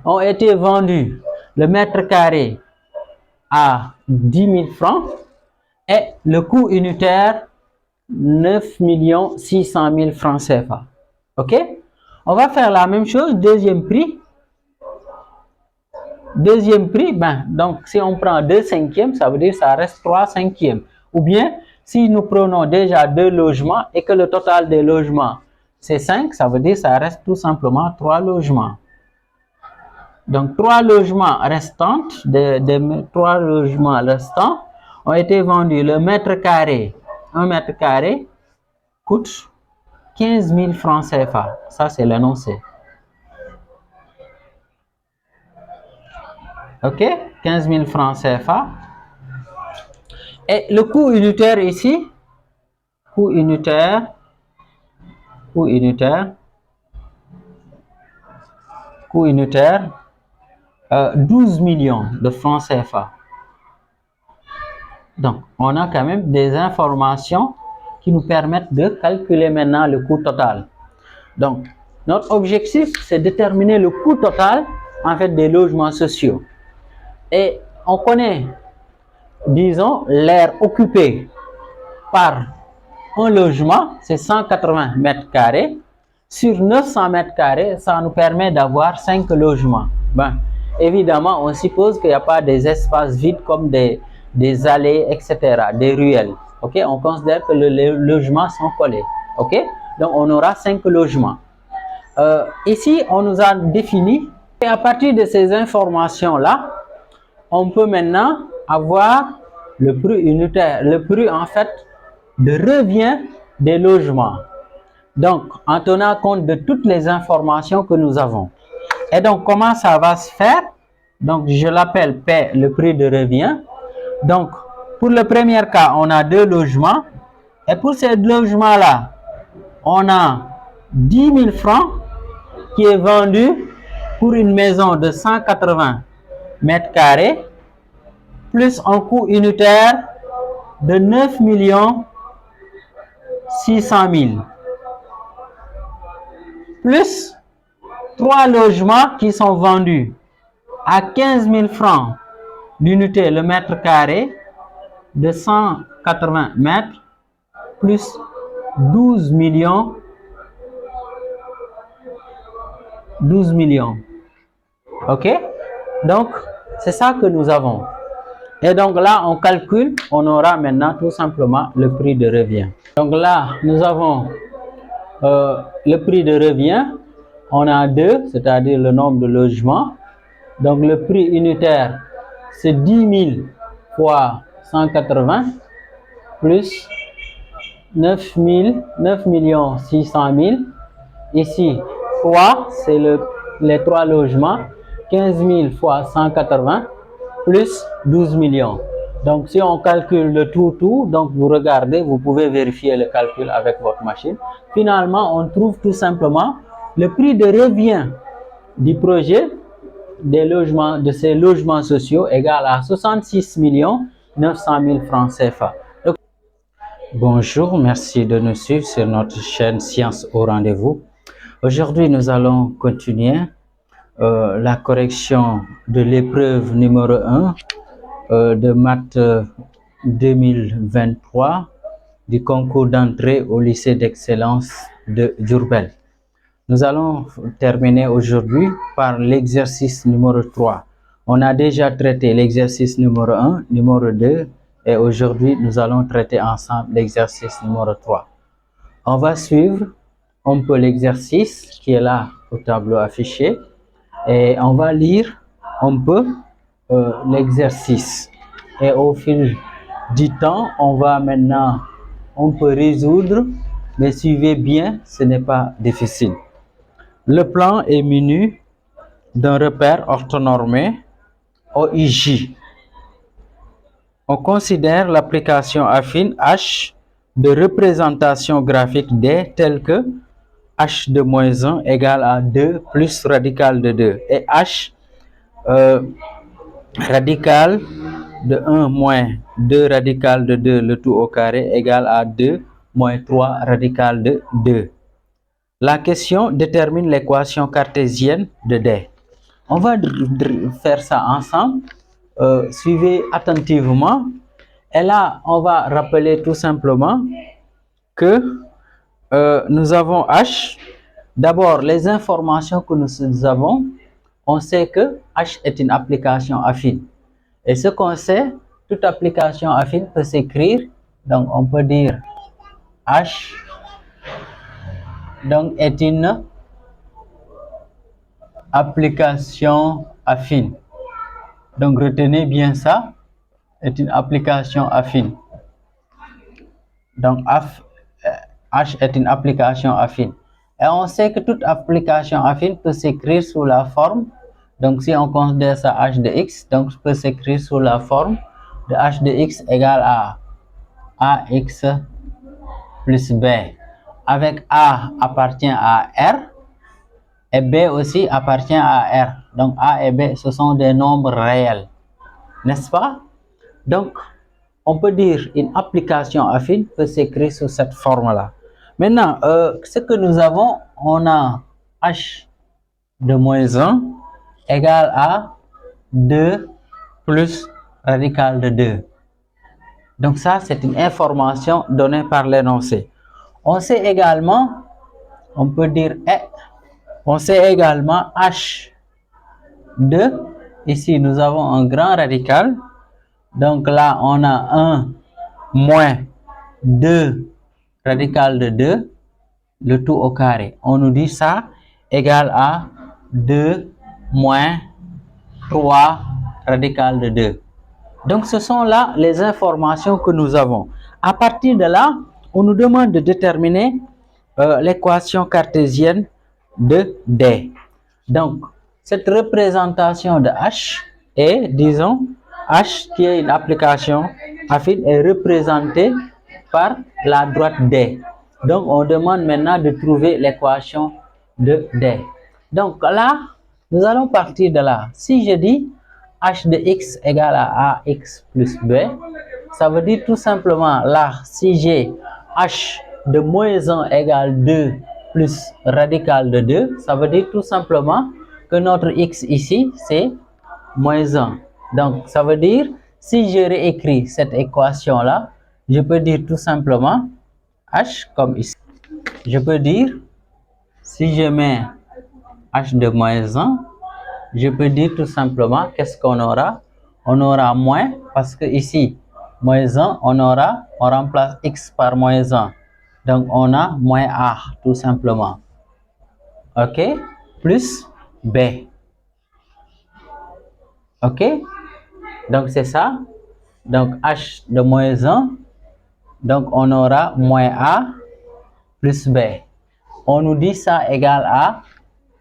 ont été vendus le mètre carré à 10 000 francs et le coût unitaire 9 600 000 francs CFA. OK? On va faire la même chose, deuxième prix. Deuxième prix, donc si on prend 2/5, ça veut dire que ça reste 3/5. Ou bien, si nous prenons déjà 2 logements et que le total des logements c'est 5, ça veut dire que ça reste tout simplement 3 logements. Donc 3 logements restants, 3 logements restants ont été vendus. Le mètre carré, 1 mètre carré coûte 15 000 francs CFA. Ça c'est l'énoncé. Ok, 15 000 francs CFA. Et le coût unitaire ici, coût unitaire, 12 millions de francs CFA. Donc, on a quand même des informations qui nous permettent de calculer maintenant le coût total. Donc, notre objectif, c'est de déterminer le coût total en fait des logements sociaux. Et on connaît, disons, l'aire occupée par un logement, c'est 180 mètres carrés. Sur 900 mètres carrés, ça nous permet d'avoir 5 logements. Ben, évidemment, on suppose qu'il n'y a pas des espaces vides comme des allées, etc., des ruelles. Okay? On considère que les logements sont collés. Okay? Donc, on aura 5 logements. Ici, on nous a défini, et à partir de ces informations-là, on peut maintenant avoir le prix unitaire, le prix en fait de revient des logements. Donc, en tenant compte de toutes les informations que nous avons. Et donc, comment ça va se faire? Donc, je l'appelle P, le prix de revient. Donc, pour le premier cas, on a 2 logements. Et pour ces logements-là, on a 10 000 francs qui est vendu pour une maison de 180 mètres carrés, plus un coût unitaire de 9 600 000. Plus 3 logements qui sont vendus à 15 000 francs l'unité, le mètre carré, de 180 mètres, plus 12 millions. Ok? Donc, c'est ça que nous avons. Et donc là, on calcule, on aura maintenant tout simplement le prix de revient. Donc là, nous avons le prix de revient. On a 2, c'est-à-dire le nombre de logements. Donc le prix unitaire, c'est 10 000 fois 180 plus 9 600 000. Ici, 3, c'est les 3 logements. 15 000 fois 180 plus 12 millions. Donc, si on calcule le tout, donc vous regardez, vous pouvez vérifier le calcul avec votre machine. Finalement, on trouve tout simplement le prix de revient du projet des logements, de ces logements sociaux égal à 66 900 000 francs CFA. Donc, bonjour, merci de nous suivre sur notre chaîne Sciences au rendez-vous. Aujourd'hui, nous allons continuer la correction de l'épreuve numéro 1 de maths 2023 du concours d'entrée au lycée d'excellence de Diourbel. Nous allons terminer aujourd'hui par l'exercice numéro 3. On a déjà traité l'exercice numéro 1, numéro 2 et aujourd'hui nous allons traiter ensemble l'exercice numéro 3. On va suivre un peu l'exercice qui est là au tableau affiché et on va lire un peu l'exercice. Et au fil du temps, on va maintenant, on peut résoudre, mais suivez bien, ce n'est pas difficile. Le plan est muni d'un repère orthonormé OIJ. On considère l'application affine H de représentation graphique D telle que H de moins 1 égale à 2 plus radical de 2 et H radical de 1 moins 2 radical de 2 le tout au carré égale à 2 moins 3 radical de 2. La question détermine l'équation cartésienne de D. On va faire ça ensemble. Suivez attentivement. Et là, on va rappeler tout simplement que nous avons H. D'abord, les informations que nous avons, on sait que H est une application affine. Et ce qu'on sait, toute application affine peut s'écrire, donc on peut dire H donc est une application affine. Donc retenez bien ça, est une application affine. Donc H est une application affine. Et on sait que toute application affine peut s'écrire sous la forme Donc si on considère ça h de x, donc peut s'écrire sous la forme de h de x égale à ax plus b, avec a appartient à R et b aussi appartient à R. Donc a et b, ce sont des nombres réels, n'est-ce pas? Donc on peut dire une application affine peut s'écrire sous cette forme-là. Maintenant, ce que nous avons, on a h de moins 1 égale à 2 plus radical de 2. Donc ça, c'est une information donnée par l'énoncé. On sait également, on peut dire on sait également h de, ici nous avons un grand radical. Donc là, on a 1 moins 2 radical de 2, le tout au carré. On nous dit ça égale à 2 moins 3 radical de 2. Donc ce sont là les informations que nous avons. À partir de là, on nous demande de déterminer l'équation cartésienne de D. Donc cette représentation de H est, disons, H qui est une application affine est représentée par la droite D. Donc on demande maintenant de trouver l'équation de D. Donc là, nous allons partir de là. Si je dis h de x égale à ax plus b, ça veut dire tout simplement là, si j'ai h de moins 1 égale 2 plus radical de 2, ça veut dire tout simplement que notre x ici, c'est moins 1. Donc, ça veut dire, si je réécris cette équation-là, je peux dire tout simplement h comme ici. Je peux dire, si je mets h de moins 1, je peux dire tout simplement, qu'est-ce qu'on aura? On aura moins, parce que ici, moins 1, on remplace x par moins 1. Donc, on a moins a, tout simplement. OK? Plus b. OK? Donc, c'est ça. Donc, h de moins 1. Donc, on aura moins a plus b. On nous dit ça égale à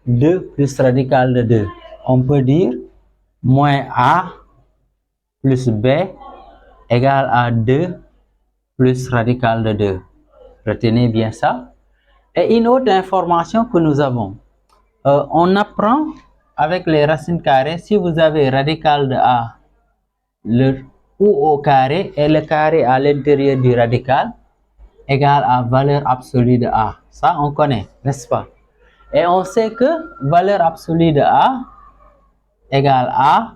2 plus radical de 2. On peut dire moins a plus b égale à 2 plus radical de 2. Retenez bien ça. Et une autre information que nous avons, on apprend avec les racines carrées, si vous avez radical de a ou au carré et le carré à l'intérieur du radical égale à valeur absolue de a. Ça, on connaît, n'est-ce pas? Et on sait que valeur absolue de a égale a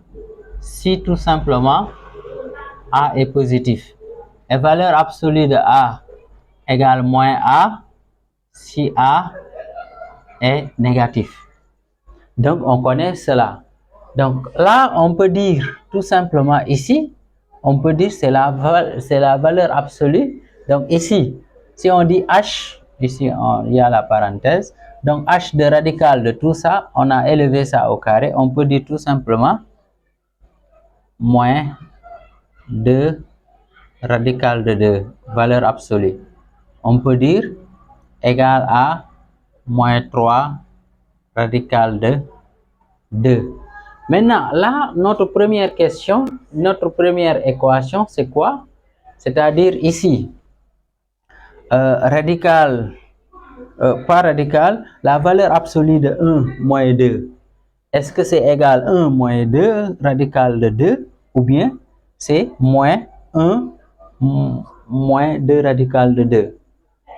si tout simplement a est positif. Et valeur absolue de a égale moins a si a est négatif. Donc, on connaît cela. Donc, là, on peut dire tout simplement ici, on peut dire c'est la valeur absolue. Donc, ici, si on dit h, ici, il y a la parenthèse. Donc, h de radical de tout ça, on a élevé ça au carré. On peut dire tout simplement moins 2 radical de 2, valeur absolue. On peut dire égal à moins 3 radical de 2. Maintenant, là, notre première question, notre première équation, c'est quoi? C'est-à-dire ici, radical, pas radical, la valeur absolue de 1 moins 2. Est-ce que c'est égal 1 moins 2 radical de 2 ou bien c'est moins 1 moins 2 radical de 2?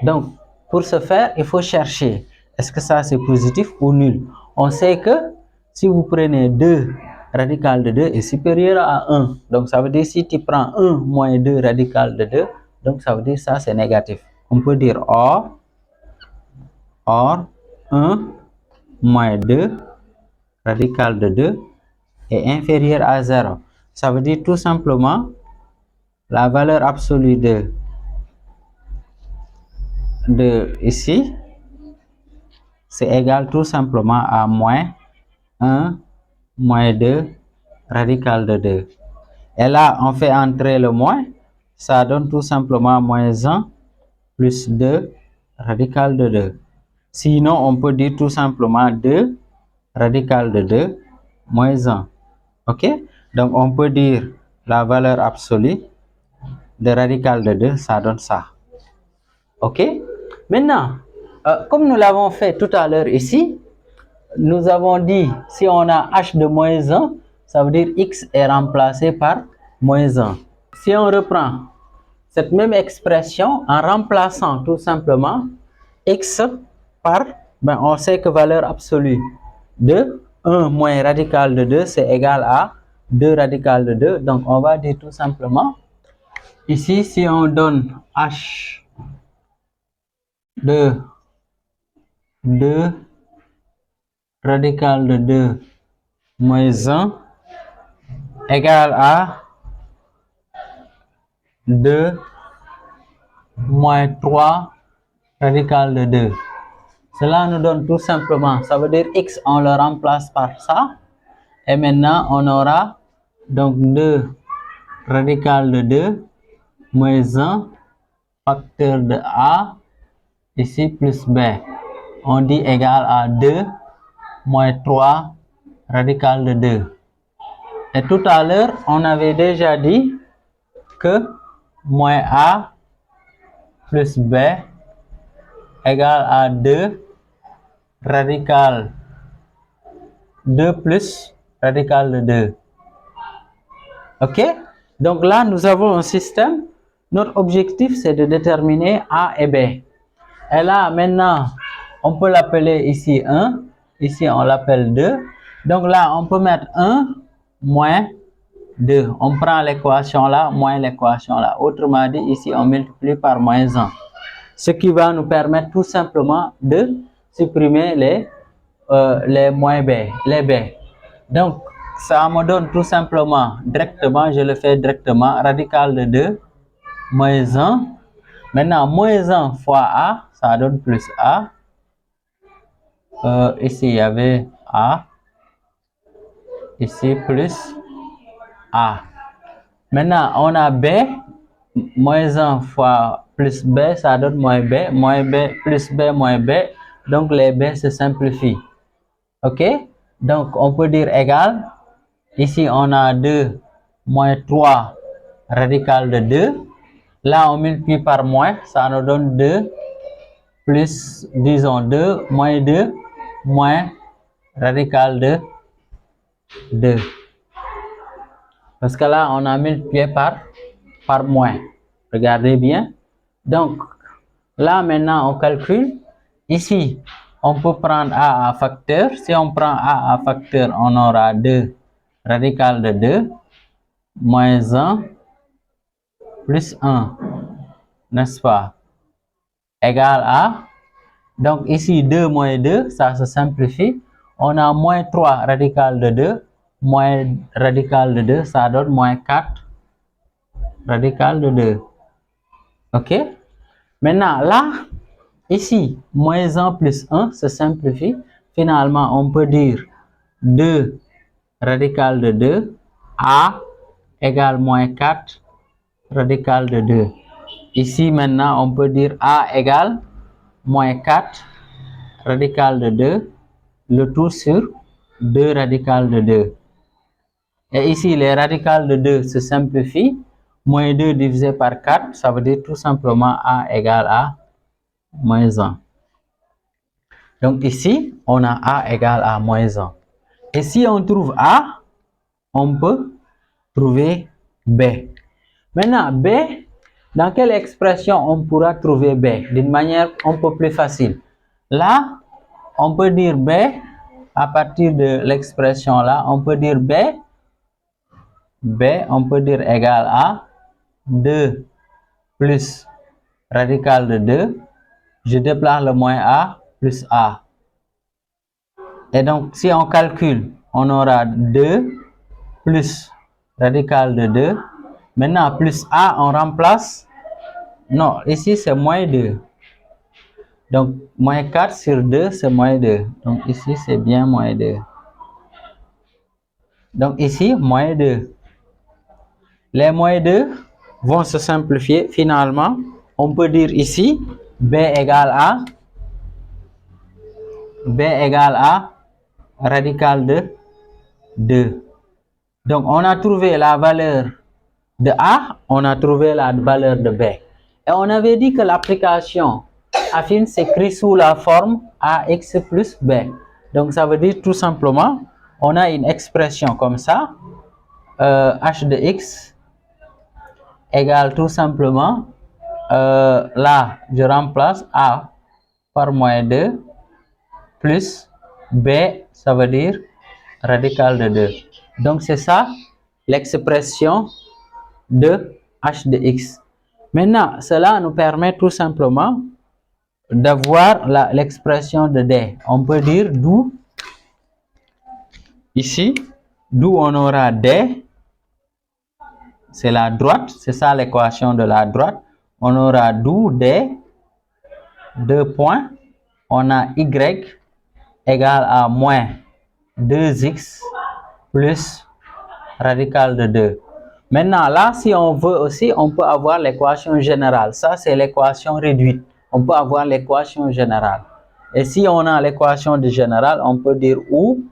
Donc, pour ce faire, il faut chercher, est-ce que ça c'est positif ou nul? On sait que si vous prenez 2 radical de 2 est supérieur à 1. Donc, ça veut dire si tu prends 1 moins 2 radical de 2, donc ça veut dire ça c'est négatif. On peut dire or 1 moins 2 radical de 2 est inférieur à 0. Ça veut dire tout simplement la valeur absolue de ici, c'est égal tout simplement à moins 1 moins 2 radical de 2. Et là, on fait entrer le moins, ça donne tout simplement moins 1 plus 2 radical de 2. Sinon, on peut dire tout simplement 2 radical de 2 moins 1. Ok? Donc, on peut dire la valeur absolue de radical de 2, ça donne ça. Ok? Maintenant, comme nous l'avons fait tout à l'heure ici, nous avons dit, si on a h de moins 1, ça veut dire x est remplacé par moins 1. Si on reprend cette même expression en remplaçant tout simplement x par, on sait que valeur absolue de 1 moins radical de 2, c'est égal à 2 radical de 2. Donc, on va dire tout simplement, ici, si on donne h de 2 radical de 2 moins 1 égale à 2 moins 3 radical de 2. Cela nous donne tout simplement, ça veut dire x, on le remplace par ça. Et maintenant, on aura donc 2 radical de 2 moins 1 facteur de a ici plus b. On dit égal à 2 moins 3 radical de 2. Et tout à l'heure, on avait déjà dit que moins a plus b égale à 2 radical 2 plus radical de 2. Ok? Donc là, nous avons un système. Notre objectif, c'est de déterminer A et B. Et là, maintenant, on peut l'appeler ici 1. Ici, on l'appelle 2. Donc là, on peut mettre 1 moins 2. On prend l'équation là, moins l'équation là. Autrement dit, ici, on multiplie par moins 1. Ce qui va nous permettre tout simplement de supprimer les moins B, les B. Donc, ça me donne tout simplement, directement, je le fais directement, radical de 2, moins 1. Maintenant, moins 1 fois A, ça donne plus A. Ici, il y avait A. Ici, plus A. Maintenant, on a B. Moins 1 fois plus B, ça donne moins B. Moins B, plus B, moins B. Donc, les B se simplifient. Ok? Donc, on peut dire égal. Ici, on a 2 moins 3 radical de 2. Là, on multiplie par moins, ça nous donne 2 plus, disons 2 moins 2 moins radical de 2. Parce que là, on a multiplié par moins. Regardez bien. Donc, là, maintenant, on calcule. Ici, on peut prendre A à facteur. Si on prend A à facteur, on aura 2 radical de 2 moins 1 plus 1, n'est-ce pas, égal à, donc ici 2 moins 2, ça se simplifie, on a moins 3 radical de 2, moins radical de 2, ça donne moins 4 radical de 2. Ok? Maintenant, là, ici, moins 1 plus 1 se simplifie. Finalement, on peut dire 2 radical de 2, A égale moins 4 radical de 2. Ici, maintenant, on peut dire A égale moins 4 radical de 2, le tout sur 2 radical de 2. Et ici, les radicales de 2 se simplifient. Moins 2 divisé par 4, ça veut dire tout simplement A égale à moins 1. Donc ici, on a A égale à moins 1. Et si on trouve A, on peut trouver B. Maintenant, B, dans quelle expression on pourra trouver B? D'une manière un peu plus facile. Là, on peut dire B, à partir de l'expression là, on peut dire B, on peut dire égal à 2 plus radical de 2. Je déplace le moins A plus A. Et donc, si on calcule, on aura 2 plus radical de 2. Maintenant, plus A, on remplace. Non, ici, c'est moins 2. Donc, moins 4 sur 2, c'est moins 2. Donc, ici, c'est bien moins 2. Donc, ici, moins 2. Les moins 2 vont se simplifier. Finalement, on peut dire ici, B égale à radical de 2. Donc, on a trouvé la valeur de A, on a trouvé la valeur de B. Et on avait dit que l'application affine s'écrit sous la forme AX plus B. Donc, ça veut dire tout simplement, on a une expression comme ça, H de X égale tout simplement, là, je remplace A par moins 2 plus B, ça veut dire radical de 2. Donc, c'est ça l'expression de H de X. Maintenant, cela nous permet tout simplement d'avoir l'expression de D. On peut dire d'où, ici, d'où on aura D, c'est la droite, c'est ça l'équation de la droite. On aura d'où D, 2 points, on a Y égale à moins 2X plus radical de 2. Maintenant, là, si on veut aussi, on peut avoir l'équation générale. Ça, c'est l'équation réduite. On peut avoir l'équation générale. Et si on a l'équation générale, on peut dire où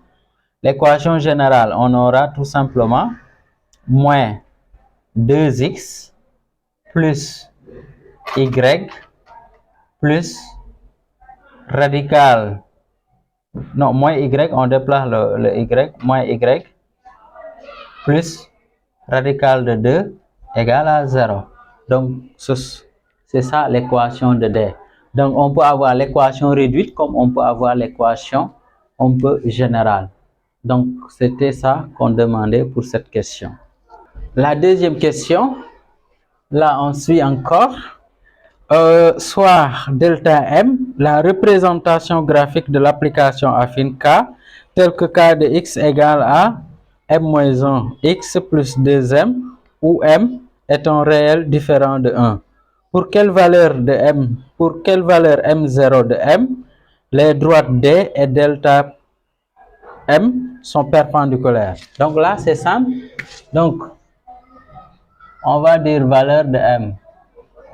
l'équation générale, on aura tout simplement moins 2x plus y plus radical. Non, moins y, on déplace le y, moins y plus radical de 2 égale à 0. Donc, c'est ça l'équation de D. Donc, on peut avoir l'équation réduite comme on peut avoir l'équation générale. Donc, c'était ça qu'on demandait pour cette question. La deuxième question, là, on suit encore. Soit delta M, la représentation graphique de l'application affine K, tel que K de X égale à M-1 X plus 2M, où M est un réel différent de 1. Pour quelle valeur de M, pour quelle valeur M0 de M, les droites D et delta M sont perpendiculaires. Donc là, c'est simple. Donc, on va dire valeur de M.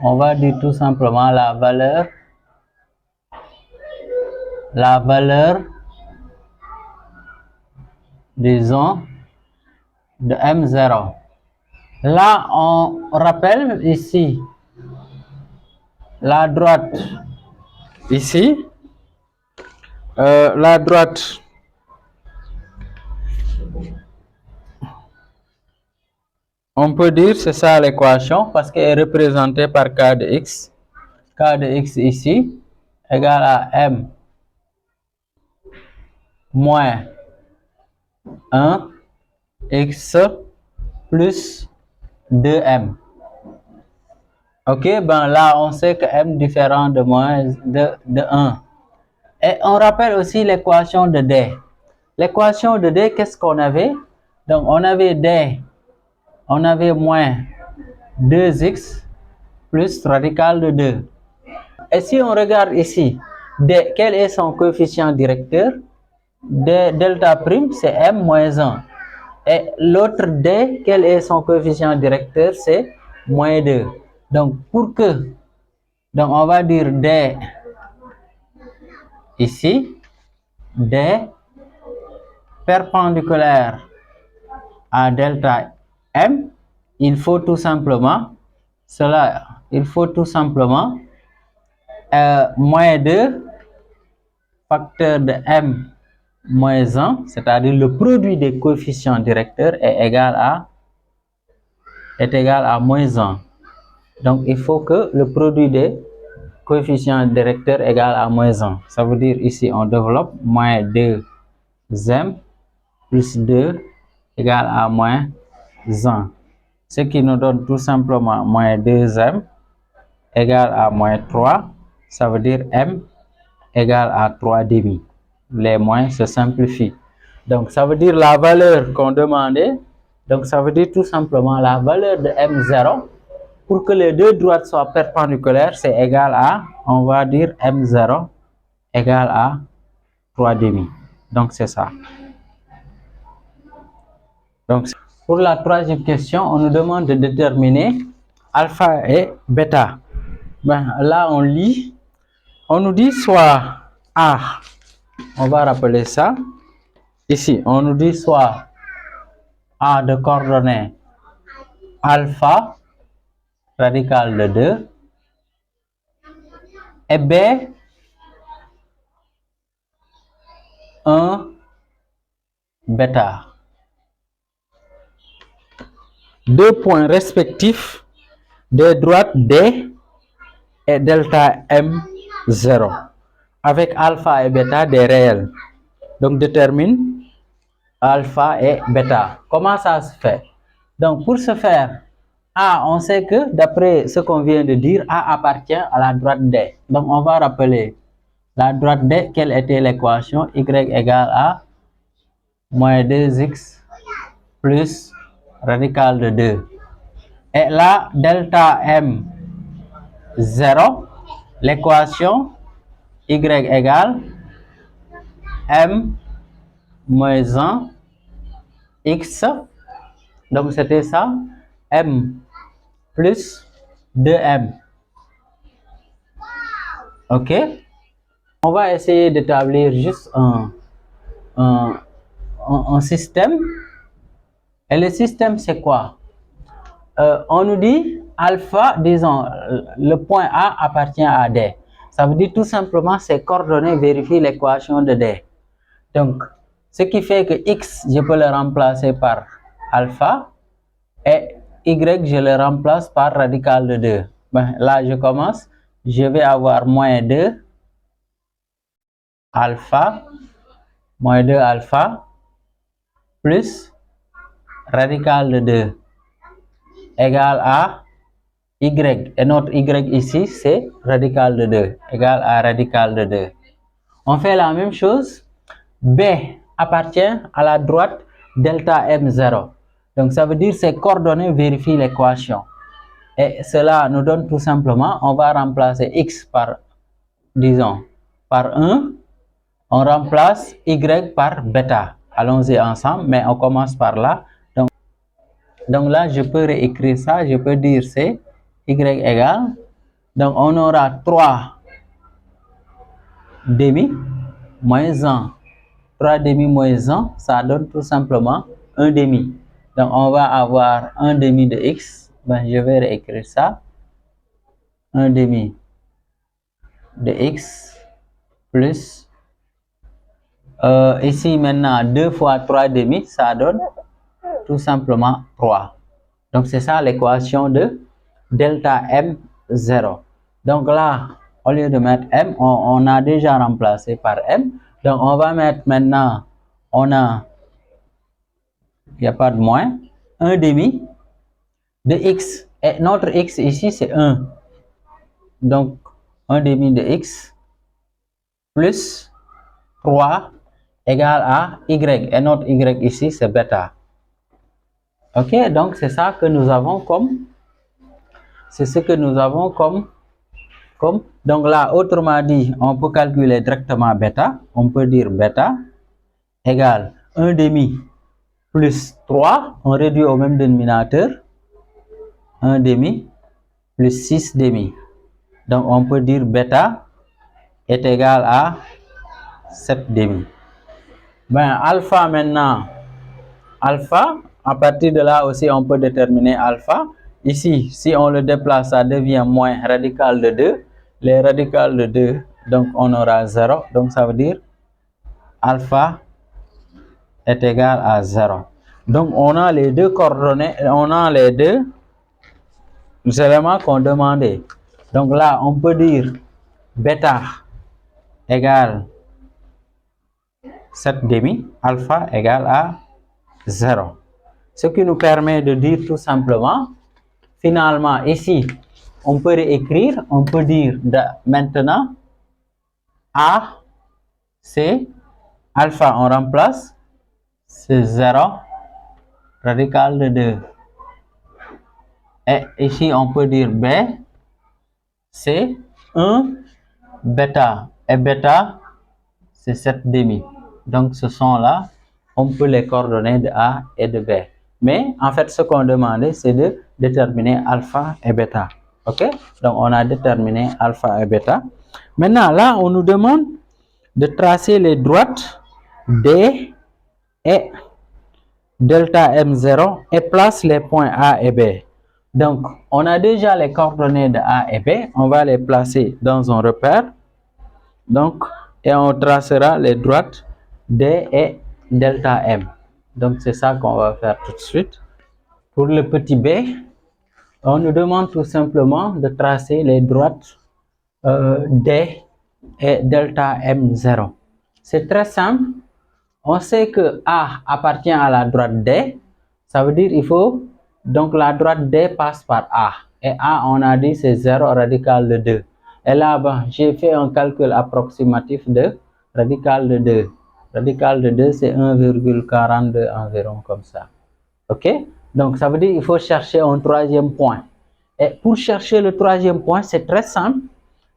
On va dire tout simplement la valeur, disons, de M0. Là, on rappelle ici la droite, ici, la droite on peut dire c'est ça l'équation parce qu'elle est représentée par K de X. K de X ici égale à M moins 1 X plus 2M. Ok, ben là on sait que M différent de moins de 1. Et on rappelle aussi l'équation de D. L'équation de D, qu'est-ce qu'on avait? Donc on avait D, on avait moins 2x plus radical de 2. Et si on regarde ici, D, quel est son coefficient directeur? D, delta prime, c'est M moins 1. Et l'autre D, quel est son coefficient directeur? C'est moins 2. Donc, donc on va dire D ici, D perpendiculaire à delta M, il faut tout simplement moins 2 facteur de M moins 1, c'est-à-dire le produit des coefficients directeurs est égal à moins 1. Donc, il faut que le produit des coefficients directeurs est égal à moins 1. Ça veut dire ici, on développe moins 2m plus 2 égale à moins 1. Ce qui nous donne tout simplement moins 2m égale à moins 3. Ça veut dire m égale à 3 demi. Les moins se simplifient. Donc, ça veut dire la valeur qu'on demandait. Donc, ça veut dire tout simplement la valeur de M0. Pour que les deux droites soient perpendiculaires, c'est égal à, on va dire M0 égale à 3 demi. Donc, c'est ça. Donc, pour la troisième question, on nous demande de déterminer alpha et bêta. Ben, là, on lit. On nous dit soit A, on va rappeler ça. Ici, on nous dit soit A de coordonnées alpha radical de 2 et B 1 bêta. Deux points respectifs des droites D et delta M0 avec alpha et bêta des réels. Donc détermine alpha et bêta. Comment ça se fait? Donc pour ce faire, A, on sait que d'après ce qu'on vient de dire, A appartient à la droite D. Donc on va rappeler la droite D, quelle était l'équation? Y égale à moins 2x plus radical de 2. Et là, delta M 0, l'équation y égale m moins 1 x, donc c'était ça, m plus 2m. Ok, on va essayer d'établir juste un système. Et le système c'est quoi? On nous dit alpha, disons, le point A appartient à D. Ça veut dire tout simplement ces coordonnées vérifient l'équation de D. Donc, ce qui fait que x, je peux le remplacer par alpha et y, je le remplace par radical de 2. Ben, là, je commence. Je vais avoir moins 2 alpha plus radical de 2 égale à y. Et notre y ici, c'est radical de 2 égale à radical de 2. On fait la même chose. B appartient à la droite delta M0. Donc ça veut dire ces coordonnées vérifient l'équation. Et cela nous donne tout simplement, on va remplacer x par, disons, par 1. On remplace y par bêta. Allons-y ensemble, mais on commence par là. Donc là, je peux réécrire ça. Je peux dire c'est y égale. Donc on aura 3 demi moins 1. 3 demi moins 1, ça donne tout simplement 1 demi. Donc, on va avoir 1 demi de x. Ben, je vais réécrire ça. 1 demi de x plus, ici maintenant, 2 fois 3 demi, ça donne tout simplement 3. Donc, c'est ça l'équation de delta M0. Donc là, au lieu de mettre M, on a déjà remplacé par M. Donc, on va mettre maintenant, on a, il n'y a pas de moins, 1 demi de x. Et notre x ici, c'est 1. Donc, 1 demi de x plus 3 égale à y. Et notre y ici, c'est bêta. Ok, donc c'est ça que nous avons comme, c'est ce que nous avons comme. Donc là, autrement dit, on peut calculer directement bêta. On peut dire bêta égale 1 demi plus 3. On réduit au même dénominateur. 1 demi plus 6 demi. Donc on peut dire bêta est égal à 7 demi. Ben, alpha maintenant, alpha, à partir de là aussi on peut déterminer alpha. Ici, si on le déplace, ça devient moins radical de 2. Les radicales de 2, donc on aura 0. Donc ça veut dire alpha est égal à 0. Donc on a les deux coordonnées, on a les deux éléments qu'on demandait. Donc là, on peut dire bêta égale 7 demi, alpha égale à 0. Ce qui nous permet de dire tout simplement, finalement, ici, on peut réécrire, on peut dire maintenant, A, c'est alpha, on remplace, c'est 0, radical de 2. Et ici, on peut dire B, c'est 1, bêta. Et bêta, c'est 7 demi. Donc, ce sont là, on peut les coordonner de A et de B. Mais, en fait, ce qu'on demandait, c'est de déterminer alpha et bêta. OK? Donc, on a déterminé alpha et bêta. Maintenant, là, on nous demande de tracer les droites D et delta M0 et place les points A et B. Donc, on a déjà les coordonnées de A et B. On va les placer dans un repère. Donc, et on tracera les droites D et delta M. Donc, c'est ça qu'on va faire tout de suite. Pour le petit B, on nous demande tout simplement de tracer les droites D et delta M0. C'est très simple. On sait que A appartient à la droite D. Ça veut dire qu'il faut, donc la droite D passe par A. Et A, on a dit, c'est 0 radical de 2. Et là-bas, j'ai fait un calcul approximatif de radical de 2. Radical de 2, c'est 1,42 environ comme ça. OK? Donc, ça veut dire qu'il faut chercher un troisième point. Et pour chercher le troisième point, c'est très simple.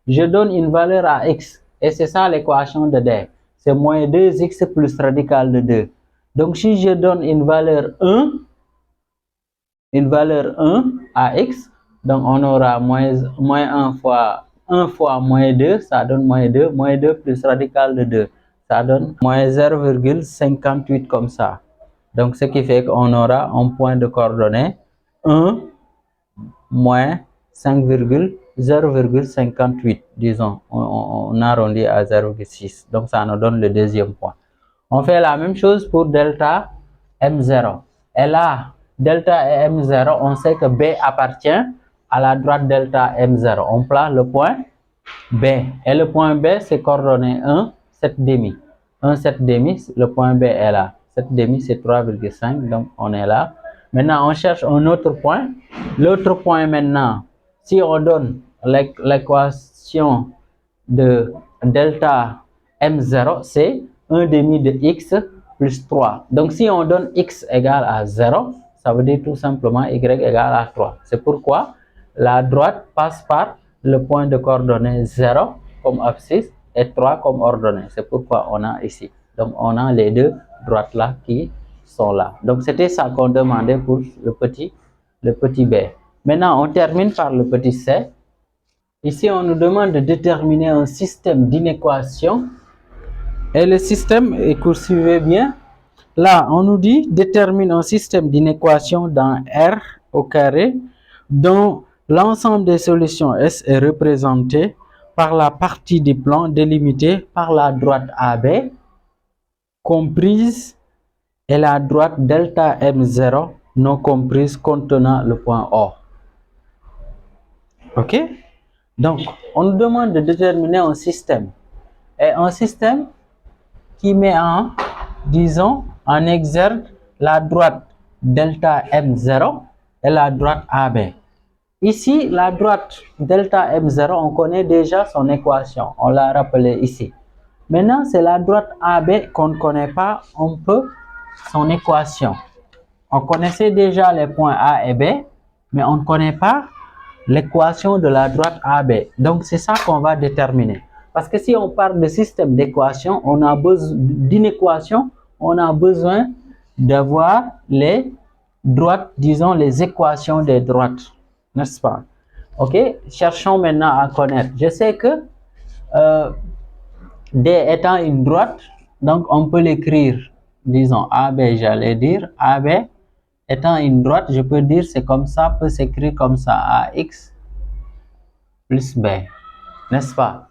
Je donne une valeur à x. Et c'est ça l'équation de D. C'est moins 2x plus radical de 2. Donc, si je donne une valeur 1 à x, donc on aura moins 1 fois moins 2, ça donne moins 2. Moins 2 plus radical de 2, ça donne moins 0,58 comme ça. Donc, ce qui fait qu'on aura un point de coordonnées 1 moins 0,58, disons, on arrondit à 0,6. Donc, ça nous donne le deuxième point. On fait la même chose pour delta M0. Et là, delta et M0, on sait que B appartient à la droite delta M0. On place le point B. Et le point B, c'est coordonné 1, 7 demi. 1, 7 demi, le point B est là. 7 demi, c'est 3,5, donc on est là. Maintenant, on cherche un autre point. L'autre point maintenant, si on donne l'équation de delta M0, c'est 1 demi de x plus 3. Donc, si on donne x égale à 0, ça veut dire tout simplement y égale à 3. C'est pourquoi la droite passe par le point de coordonnées 0 comme abscisse et 3 comme ordonnée. C'est pourquoi on a ici. Donc, on a les deux droites là qui sont là. Donc, c'était ça qu'on demandait pour le petit B. Maintenant, on termine par le petit C. Ici, on nous demande de déterminer un système d'inéquation. Et le système, écoute, suivez bien. Là, on nous dit détermine un système d'inéquation dans R au carré dont l'ensemble des solutions S est représenté par la partie du plan délimitée par la droite AB comprise et la droite delta M0 non comprise contenant le point O. OK? Donc, on nous demande de déterminer un système. Et un système qui met en, disons, en exergue la droite delta M0 et la droite AB. Ici, la droite delta M0, on connaît déjà son équation. On l'a rappelé ici. Maintenant, c'est la droite AB qu'on ne connaît pas un peu son équation. On connaissait déjà les points A et B, mais on ne connaît pas l'équation de la droite AB. Donc, c'est ça qu'on va déterminer. Parce que si on parle de système d'équation, on a besoin d'inéquation, on a besoin d'avoir les droites, disons les équations des droites, n'est-ce pas? OK? Cherchons maintenant à connaître. Je sais que D étant une droite, donc on peut l'écrire, disons AB, j'allais dire, AB étant une droite, je peux dire c'est comme ça, peut s'écrire comme ça, AX plus B, n'est-ce pas?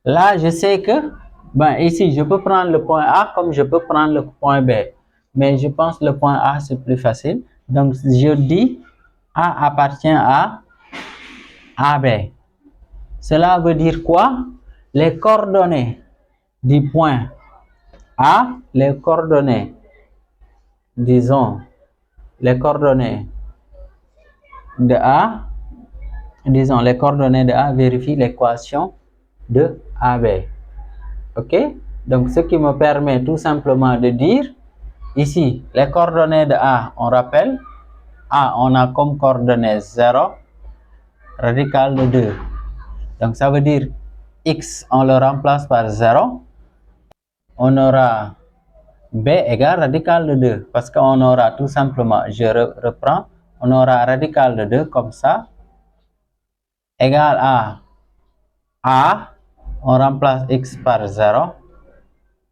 Là, je sais que, ben ici, je peux prendre le point A comme je peux prendre le point B. Mais je pense que le point A, c'est plus facile. Donc, je dis A appartient à AB. Cela veut dire quoi? Les coordonnées du point A, les coordonnées, disons, les coordonnées de A, disons, les coordonnées de A vérifient l'équation de AB. OK? Donc, ce qui me permet tout simplement de dire, ici, les coordonnées de A, on rappelle, A, on a comme coordonnées 0, radical de 2. Donc, ça veut dire X, on le remplace par 0. On aura B égale radical de 2. Parce qu'on aura tout simplement, je reprends, on aura radical de 2 comme ça, égal à A, on remplace X par 0,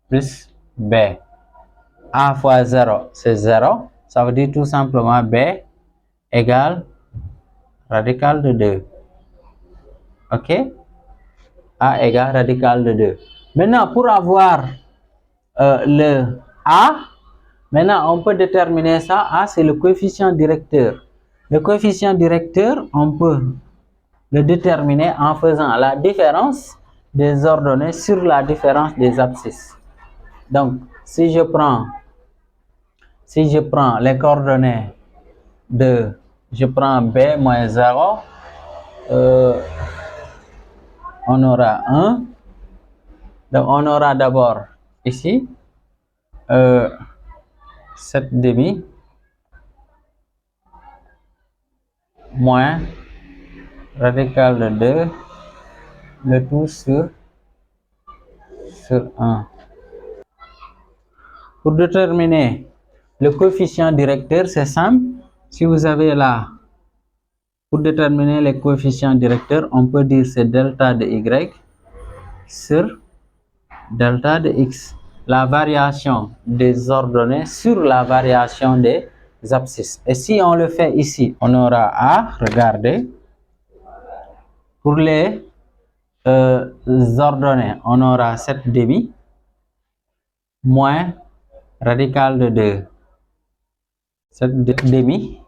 plus B. A fois 0, c'est 0. Ça veut dire tout simplement B égale radical de 2. Ok? A égale radical de 2. Maintenant, pour avoir le A, maintenant on peut déterminer ça. A, c'est le coefficient directeur. Le coefficient directeur, on peut le déterminer en faisant la différence des ordonnées sur la différence des abscisses. Donc, si je prends les coordonnées de, je prends B moins 0, on aura 1. Donc, on aura d'abord ici 7 demi moins radical de 2, le tout sur 1. Pour déterminer le coefficient directeur, c'est simple. Si vous avez là, pour déterminer les coefficients directeurs, on peut dire c'est delta de y sur delta de x. La variation des ordonnées sur la variation des abscisses. Et si on le fait ici, on aura A, regardez, pour les ordonnées, on aura 7 demi moins radical de 2. 7 demi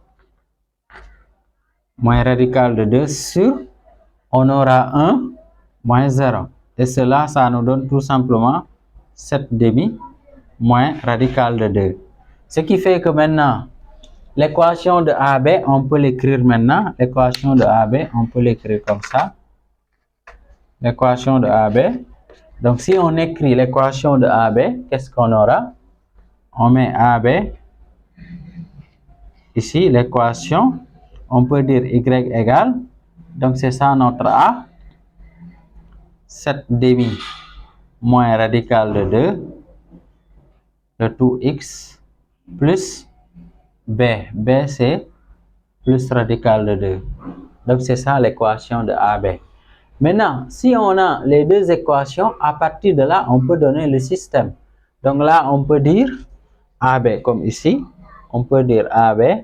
moins radical de 2 sur, on aura 1 moins 0. Et cela, ça nous donne tout simplement 7 demi moins radical de 2. Ce qui fait que maintenant, l'équation de AB, on peut l'écrire maintenant. L'équation de AB, on peut l'écrire comme ça. L'équation de AB. Donc, si on écrit l'équation de AB, qu'est-ce qu'on aura? On met AB. Ici, l'équation, on peut dire Y égale. Donc, c'est ça notre A. 7 demi moins radical de 2. Le tout x plus B. B, c'est plus radical de 2. Donc, c'est ça l'équation de AB. Maintenant, si on a les deux équations, à partir de là, on peut donner le système. Donc là, on peut dire AB comme ici. On peut dire AB,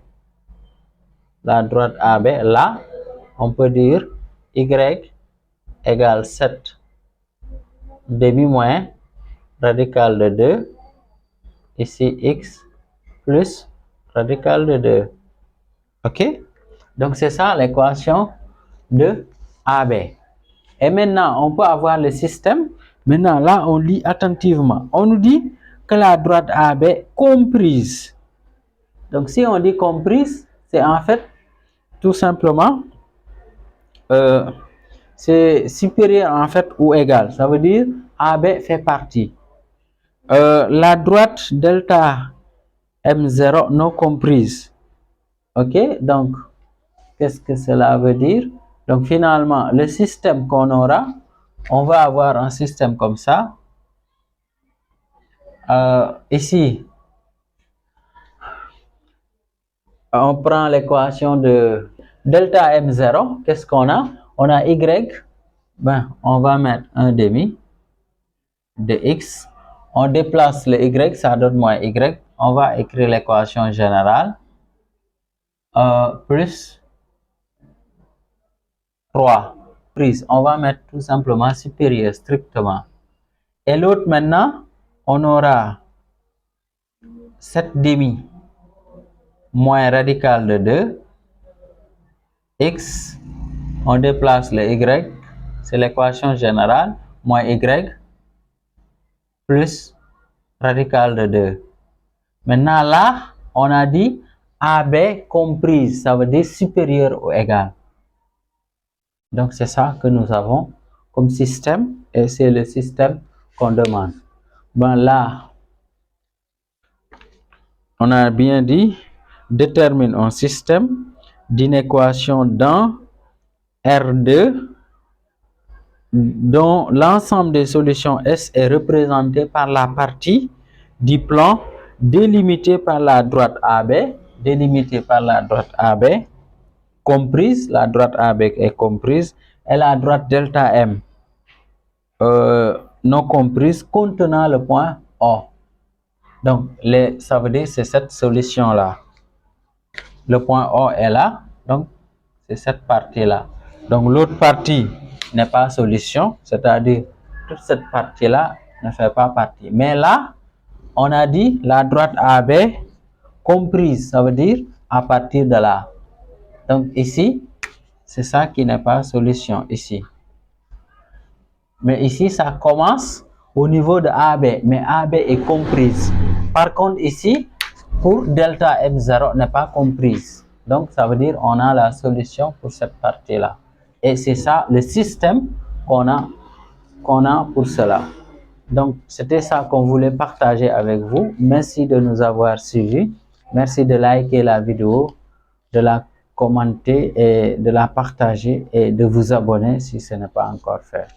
la droite AB. Là, on peut dire Y égale 7 demi moins radical de 2. Ici, X plus radical de 2. OK? Donc, c'est ça l'équation de AB. Et maintenant, on peut avoir le système. Maintenant, là, on lit attentivement. On nous dit que la droite AB comprise. Donc, si on dit comprise, c'est en fait tout simplement c'est supérieur en fait ou égal. Ça veut dire AB fait partie. La droite delta M0 non comprise. OK? Donc, qu'est-ce que cela veut dire? Donc, finalement, le système qu'on aura, on va avoir un système comme ça. Ici, on prend l'équation de delta M0. Qu'est-ce qu'on a? On a Y. Ben, on va mettre 1 demi de X. On déplace le Y, ça donne moins Y. On va écrire l'équation générale. Plus 3. Prise. On va mettre tout simplement supérieur, strictement. Et l'autre maintenant, on aura 7 demi moins radical de 2. X, on déplace le Y, c'est l'équation générale, moins Y, plus radical de 2. Maintenant là, on a dit AB comprise, ça veut dire supérieur ou égal. Donc c'est ça que nous avons comme système et c'est le système qu'on demande. Ben là, on a bien dit, détermine un système d'une équation dans R2 dont l'ensemble des solutions S est représenté par la partie du plan délimitée par la droite AB, comprise, la droite AB est comprise, et la droite delta M non comprise contenant le point O. Donc, ça veut dire c'est cette solution-là. le point O est là, donc c'est cette partie-là. Donc l'autre partie n'est pas solution, c'est-à-dire toute cette partie-là ne fait pas partie. Mais là, on a dit la droite AB comprise, ça veut dire à partir de là. Donc ici, c'est ça qui n'est pas solution ici. Mais ici, ça commence au niveau de AB, mais AB est comprise. Par contre, ici, pour delta M0 n'est pas comprise. Donc, ça veut dire on a la solution pour cette partie-là. Et c'est ça le système qu'on a pour cela. Donc, c'était ça qu'on voulait partager avec vous. Merci de nous avoir suivis. Merci de liker la vidéo, de la commenter et de la partager et de vous abonner si ce n'est pas encore fait.